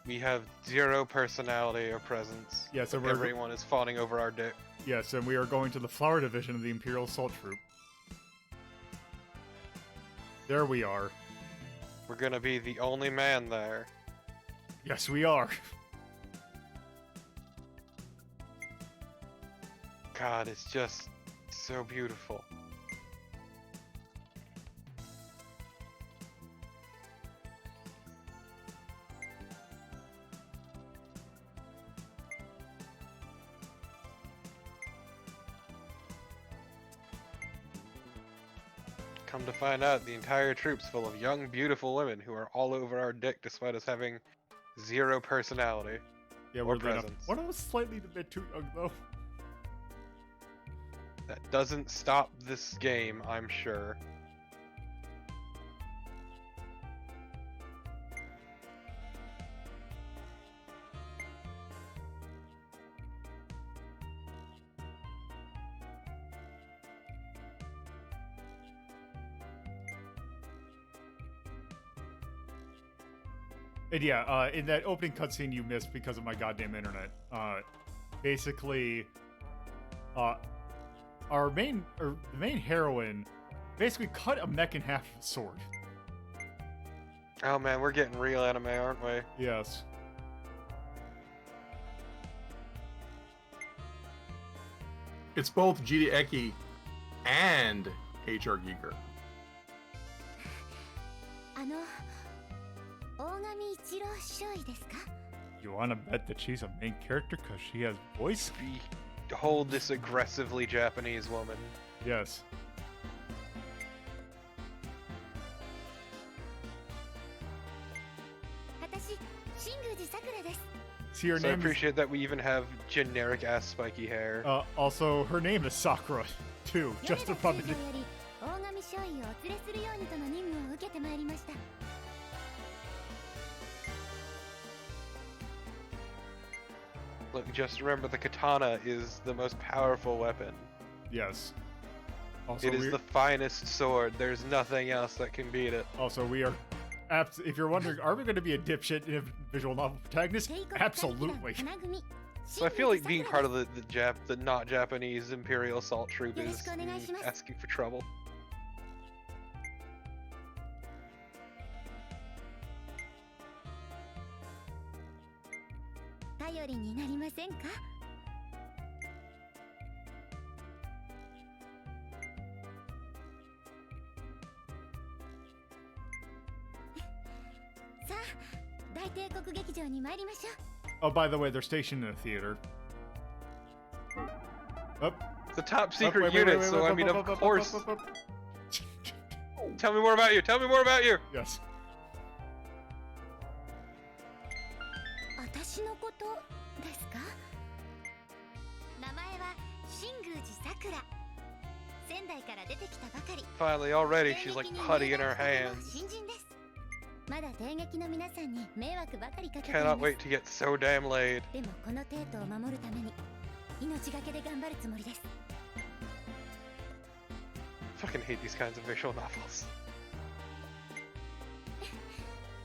We have zero personality or presence. Yeah, so everyone is fawning over our dick. Yes, and we are going to the flower division of the Imperial Assault Troop. There we are. We're gonna be the only man there. Yes, we are. God, it's just so beautiful. Come to find out, the entire troop's full of young, beautiful women who are all over our dick despite us having zero personality. Yeah, or we're presence. one of us slightly a bit too young, though. That doesn't stop this game, I'm sure. And yeah, in that opening cutscene you missed because of my goddamn internet. Basically, the main heroine basically cut a mech in half with a sword. Oh man, we're getting real anime, aren't we? Yes. It's both Jiri Eki and HR Giger. あの大神一郎少尉ですか？ You wanna bet that she's a main character because she has voice? Behold this aggressively Japanese woman. Yes. 私新宮寺さくらです。 See, her So I name is, appreciate that we even have generic ass spiky hair. also, her name is Sakura, too, 米 just 田 a 中 puppet. 将より大神少尉をお連れするようにとの任務を受けてまいりました。 Look, just remember the katana is the most powerful weapon. Yes. Also, It is the finest sword. There's nothing else that can beat it. Also, we are... if you're wondering, are we going to be a dipshit in a visual novel protagonist? 帝国大騎団 Absolutely. 花組 So I feel like being part of the not Japanese Imperial Assault Troop is よろしくお願いします。 asking for trouble. 頼りになりませんか？ さあ、大帝国劇場に参りましょう。 Oh, by the way, they're stationed in a theater. Up. It's a top secret wait, unit, so I mean, of course. Tell me more about you. Tell me more about you. Yes. 私のことですか？名前は新宮寺さくら。仙台から出てきたばかり。 Finally, already, she's like 帝劇に putty in 入 her 団 hands. したての新人です。まだ帝劇の皆さんに迷惑ばかりかけてい Cannot ま wait す。 to get so damn laid. でもこの帝都を守るために命がけで頑張るつもりです。 Fucking hate these kinds of visual novels.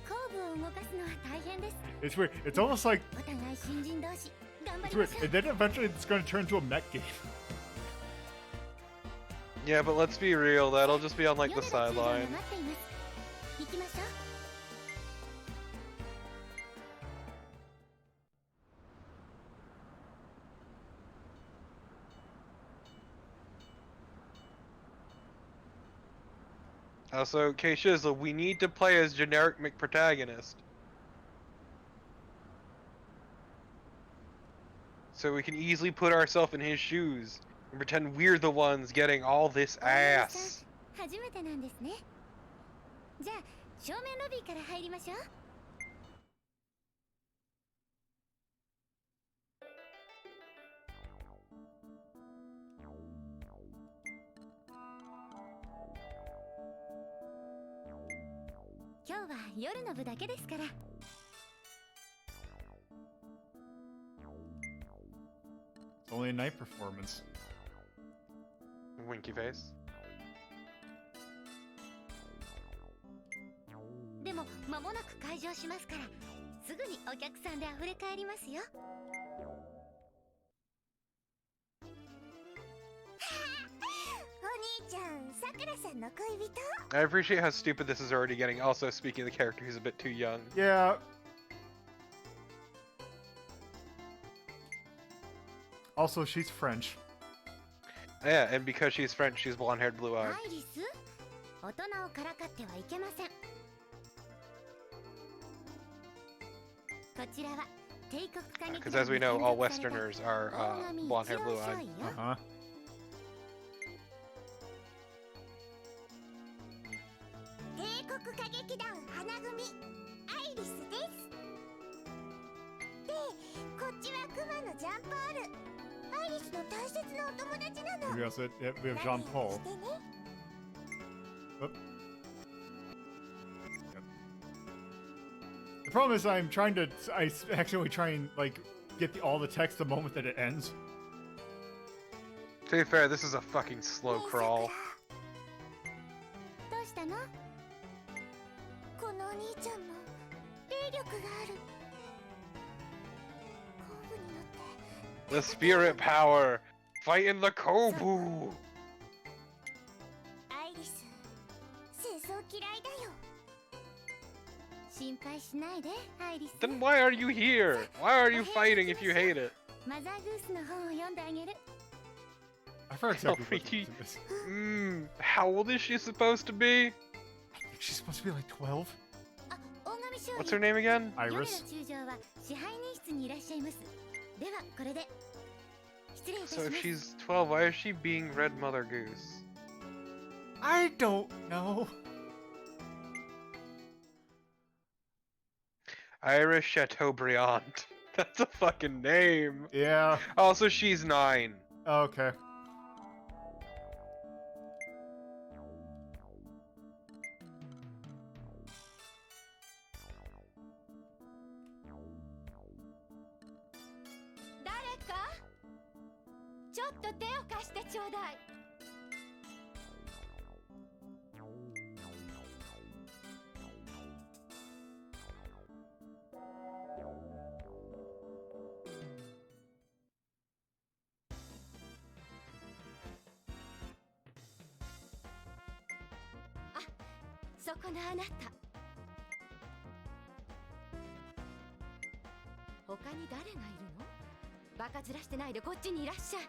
後部を動かすのは大変です。 It's weird. It's almost like... お互い新人同士頑張 It's りま weird. しょう。 And then eventually it's going to turn into a mech game. Yeah, but let's be real, that'll just be on like 米 the 田中将が sideline. 待っています。行きましょう。 Also, K-Shizzle, we need to play as generic protagonist. So we can easily put ourselves in his shoes and pretend we're the ones getting all this 大森 ass. さん初めてなんですね。じゃあ正面ロビーから入りましょう。今日は夜の部だけですから。 It's only a night performance. Winky face. でも間もなく開場しますから、すぐにお客さんで溢れ返りますよ。お兄ちゃん、さくらさんの恋人。 I appreciate how stupid this is already getting. Also, speaking of the character, he's a bit too young. Yeah. Also, she's French. Yeah, and because she's French, she's blonde-haired, blue-eyed. アイリス、大人をからかってはいけません。こちらは帝国歌劇 Because as we know, all 団に専属された Westerners are 大神 blonde-haired, 一郎少 blue-eyed. 尉よ。 Uh-huh. 帝国歌劇団花組アイリスです。で、こっちはクマのジャンポール。アイリスの大切なお友達なの。 We have Jean Paul. 仲良くしてね。 The problem is I accidentally try and like get all the text the moment that it ends. To be fair, this is a fucking slow ねえ crawl. さくらどうしたの？このお兄ちゃんも霊力が The spirit power! Fighting the Kobu! アイリス、戦争嫌いだよ。心配しないで、アイリス。 Then why are you here? Why are you fighting if you hate it? マザーグースの本を読んであげる。 I forgot exactly what Already- in this. How old is she supposed to be? I think she's supposed to be like 12. あ、大神少 What's 尉。 her name again? 米 Iris. 田中将は支配人室にいらっしゃいます。ではこれで失礼いたし So ま if す。 she's 12, why is she being Red Mother Goose? I don't know. Iris Chateaubriand. That's a fucking name. Yeah. Also, she's 9. Okay. 誰かちょっと手を貸してちょうだい。あ、そこのあなた。他に誰がいるの？バカずらしてないでこっちにいらっしゃい。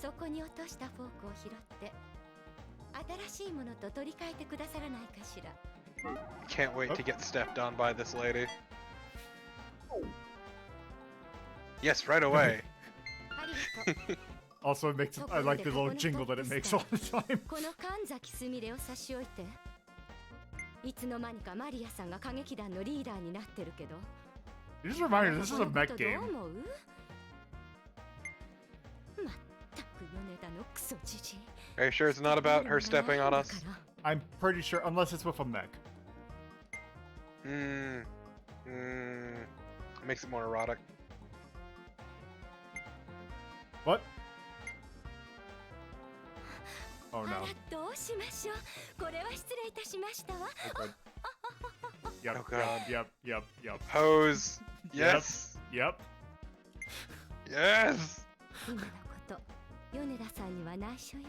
そこに落としたフォークを拾って新しいものと取り替えてくださらないかしら。 Can't wait to get stepped on by this lady. Yes, right away. ありがとう。 Also, it makes it, I like the little jingle that it makes all the time. この神崎すみれを差し置いて、いつの間にかマリアさんが歌劇団のリーダーになってるけど。 Just a reminder, this is a このこ mech とどう game. 思う？まったく米田のクソじじい。 Are you sure it's not about her stepping on us? I'm pretty sure, unless it's with a mech. Makes it more erotic. What? Oh あ no. らどうしましょう。これは失礼いたしましたわ。 Okay. Yep, Oh, God. yep, yep, yep, Pose. Yes. yep. Yes. 今のこと米田さんには内緒よ。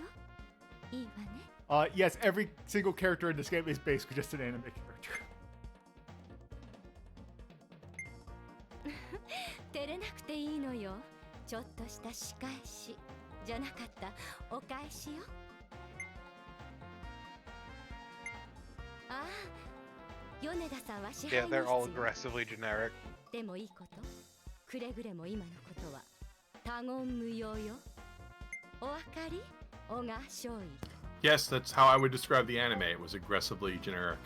いいわね。 Yes, every single character in this game is basically just an anime character. 照れなくていいのよ。ちょっとした仕返しじゃなかったお返しよ。ああ、米田さんは支配 Yeah, 人 they're all 室よ。 aggressively generic. でもいいこと、くれぐれも今のことは他言無用よ。お分かり、小賀少尉。 Yes, that's how I would describe the anime. It was aggressively generic.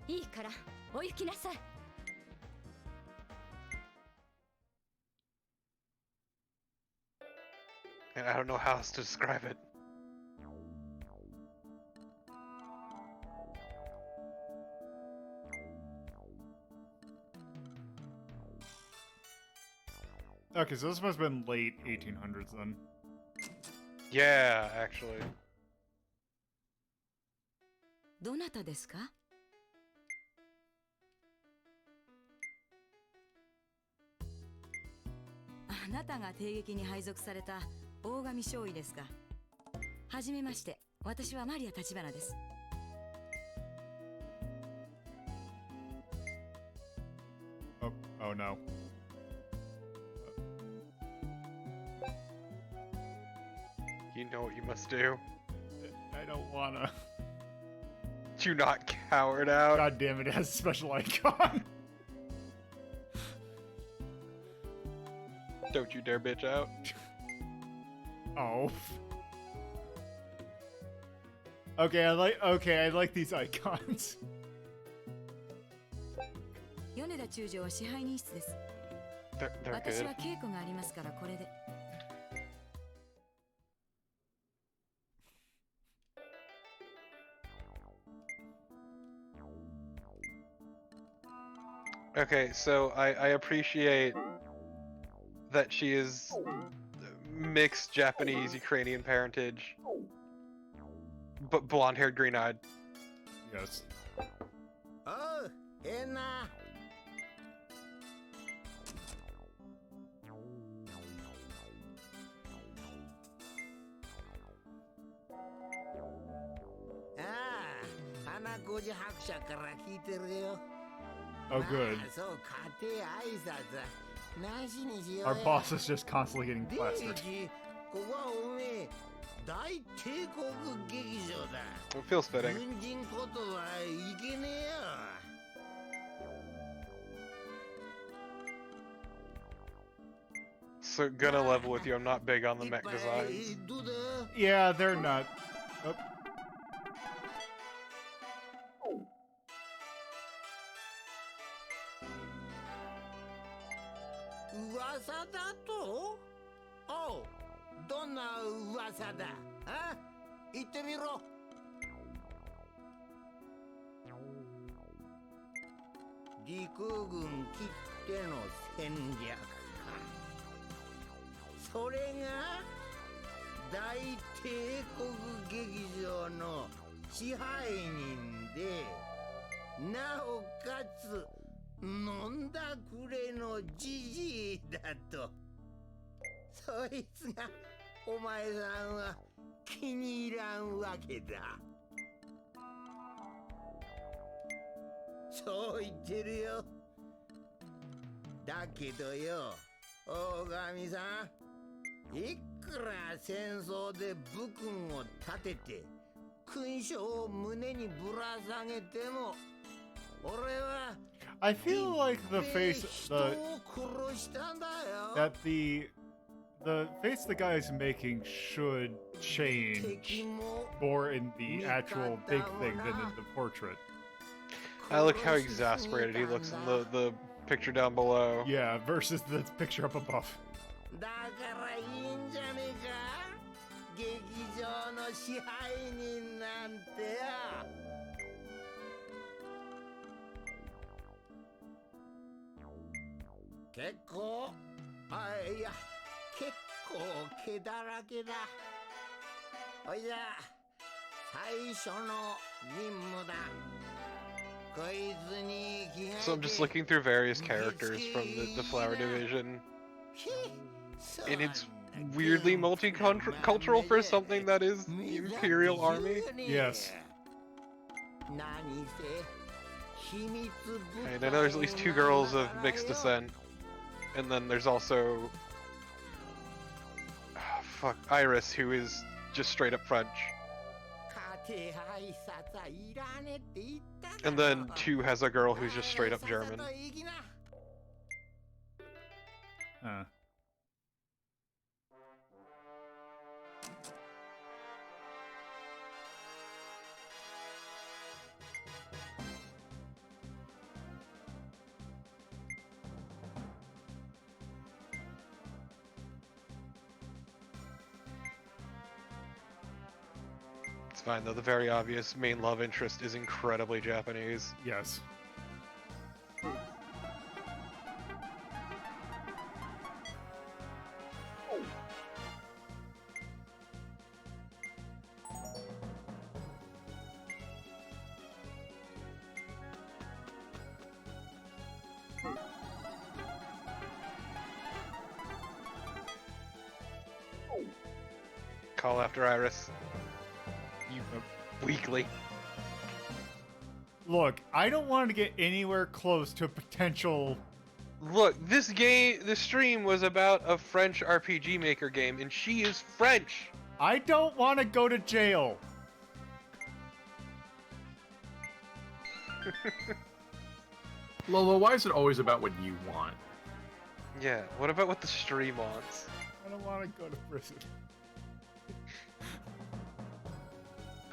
いいからお行きなさい。 And I don't know how else to describe it. Okay, so this must have been late 1800s then. Yeah, actually. どなたですか？あなたが帝劇に配属された大神少尉ですか？はじめまして、私はマリア立花です。Oh no. You know what you must do. I don't wanna. Do not cower out. God damn it, it has a special icon. Don't you dare bitch out. Oh. Okay, I like these icons. 米田中将は支配人室です。 They're 私 good. は稽古がありますからこれで。 Okay, so I appreciate that she is mixed Japanese Ukrainian parentage, but blonde-haired, green-eyed. Yes. おう変な孤児伯爵から聞いてるよ。 Oh, good. まあそう家庭挨拶なしにしよう Our や。 boss is just constantly getting 第 plastered. 一ここはおめえ大帝国劇場だ。 It feels fitting. 軍人ことはいけねえよ。 So gonna level with you. I'm not big on the mech 一杯 designs. どうだ Yeah, they're not. Oh, 噂だと？おう、どんな噂だ？あ？言ってみろ。陸軍きっての戦略か。それが大帝国劇場の支配人で、なおかつ飲んだくれのじじいだと。そいつがお前さんは気に入らんわけだ。そう言ってるよ。だけどよ、大神さん、いくら戦争で武君を立てて勲章を胸にぶら下げても、俺は I feel like the face, 人を殺したんだよ。 that the face the guy is making should change 敵も more in the actual big thing than in the portrait. I like how exasperated he looks in the picture down below. Yeah, versus the picture up above. だからいいんじゃねえか、劇場の支配人なんてや。結構、いや、結構毛だらけだ。おいじゃ、最初の任務だ。こいつに着替えて So I'm just looking through various characters from the Flower Division, and it's weirdly multicultural for something that is the Imperial Army. Yes. And I know there's at least 2 girls of mixed descent, and then there's also Iris, who is just straight up French. And then 2 has a girl who's just straight up German. Huh. It's fine though, the very obvious main love interest is incredibly Japanese. Yes. Call after Iris. You weakly. Look, I don't want to get anywhere close to a potential. Look, this stream was about a French RPG Maker game, and she is French! I don't want to go to jail. Lolo, why is it always about what you want? Yeah, what about what the stream wants? I don't want to go to prison.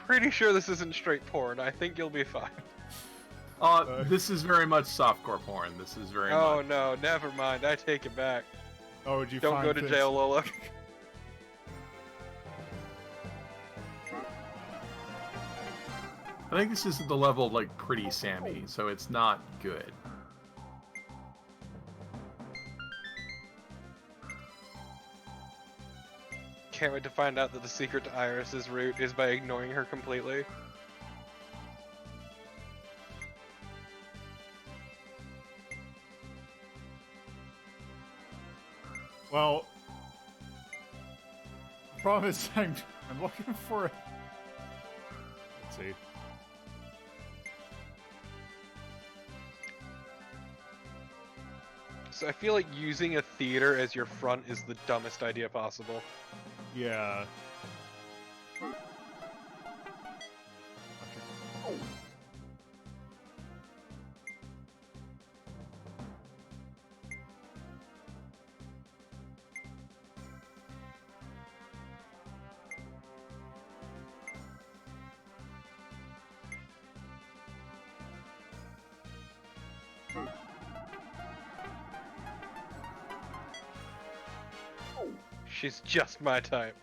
Pretty sure this isn't straight porn. I think you'll be fine. This is very much softcore porn. This is very Oh much... no, never mind. I take it back. Oh, did you Don't find go to things? jail, Lola. I think this is the level of, like, Pretty Sammy, so it's not good. Can't wait to find out that the secret to Iris's route is by ignoring her completely. Well, the problem is I'm looking for it. Let's see. So I feel like using a theater as your front is the dumbest idea possible. Yeah. She's just my type.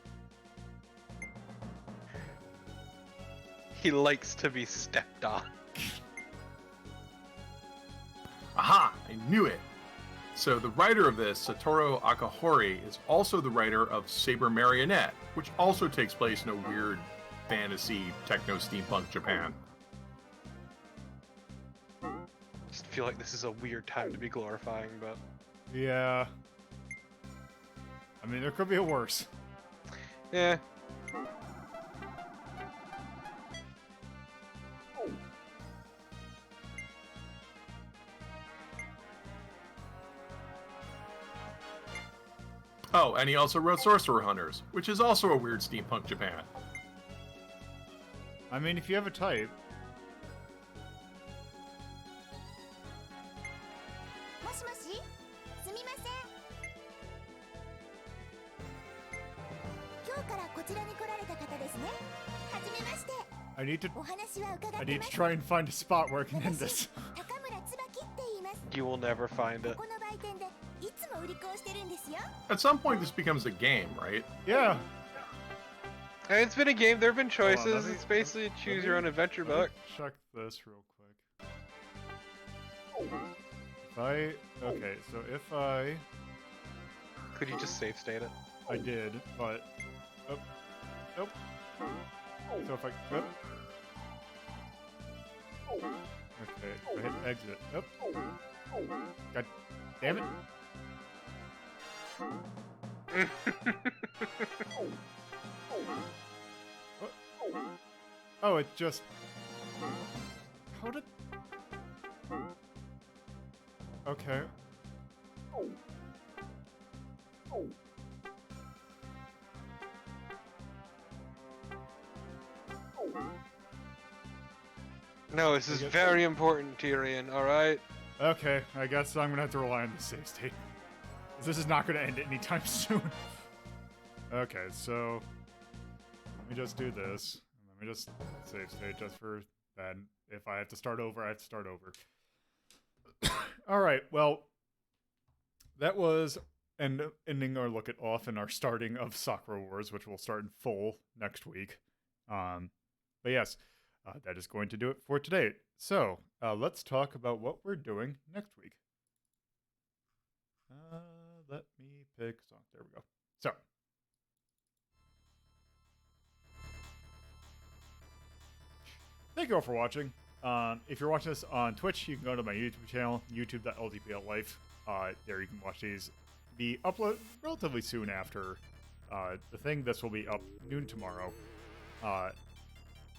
He likes to be stepped on. Aha! I knew it! So the writer of this, Satoru Akahori, is also the writer of Saber Marionette, which also takes place in a weird fantasy techno-steampunk Japan. Just feel like this is a weird time to be glorifying, but Yeah. I mean, there could be a worse. yeah. Oh, and he also wrote Sorcerer Hunters, which is also a weird steampunk Japan. I mean, if you have a type, もしもし、すみません。今日からこちらに来られた方ですね。はじめまして。 I need to お話は伺 I って need ま to す。 try and find a spot where I can end this. 高村椿って言います。 You will never find こ it. この売店でいつも売り子をしてるんですよ。 At some point, this becomes a game, right? Yeah. And it's been a game, there have been Hold on, choices. let me- It's basically a choose your own adventure Let me book. check this real quick. If I okay, so if Could you just save state it? I did, but oh, nope. So if I okay, if I hit exit. Nope. God damn it. What? Oh, it just. How did. Okay. No, this is guess- very important, Tyrion, alright? Okay, I guess I'm gonna have to rely on the save state. This is not gonna end anytime soon. Okay, so let me just do this. Let me just save state just for that. If I have to start over, I have to start over. Alright, well, that was ending our look at off and our starting of Sakura Wars, which will start in full next week. But yes, that is going to do it for today. So, let's talk about what we're doing next week. Let me pick a song. There we go. So, thank you all for watching. If you're watching this on Twitch, you can go to my YouTube channel, youtube.ldpllife. There you can watch these be uploaded relatively soon after the thing. This will be up noon tomorrow.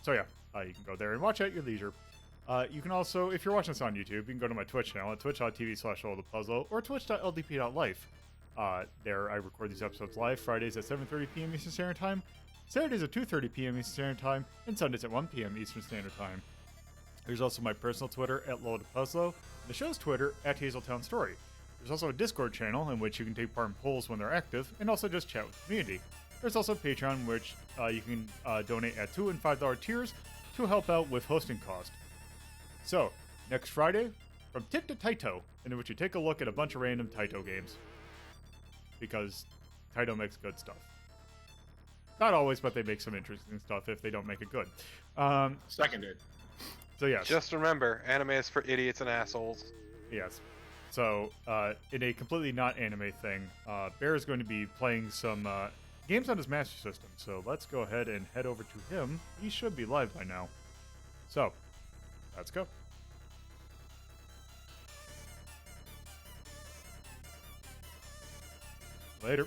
So yeah, you can go there and watch at your leisure. You can also, if you're watching this on YouTube, you can go to my Twitch channel at twitch.tv/allthepuzzle or twitch.ldp.life. There I record these episodes live Fridays at 7:30 p.m. Eastern Standard Time, Saturdays at 2:30 p.m. Eastern Standard Time, and Sundays at 1 p.m. Eastern Standard Time. There's also my personal Twitter at @LowThePuzzlo, and the show's Twitter at Hazeltown Story. There's also a Discord channel in which you can take part in polls when they're active, and also just chat with the community. There's also Patreon, which you can donate at $2 and $5 tiers to help out with hosting cost. So, next Friday, from Tip to Taito, in which you take a look at a bunch of random Taito games. Because Taito makes good stuff. Not always, but they make some interesting stuff if they don't make it good. Seconded. So yes. Just remember, anime is for idiots and assholes. Yes. So, in a completely not anime thing, Bear is going to be playing some games on his Master System. So let's go ahead and head over to him. He should be live by now. So, let's go. Later.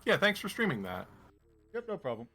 Yeah, thanks for streaming that. Yep, no problem.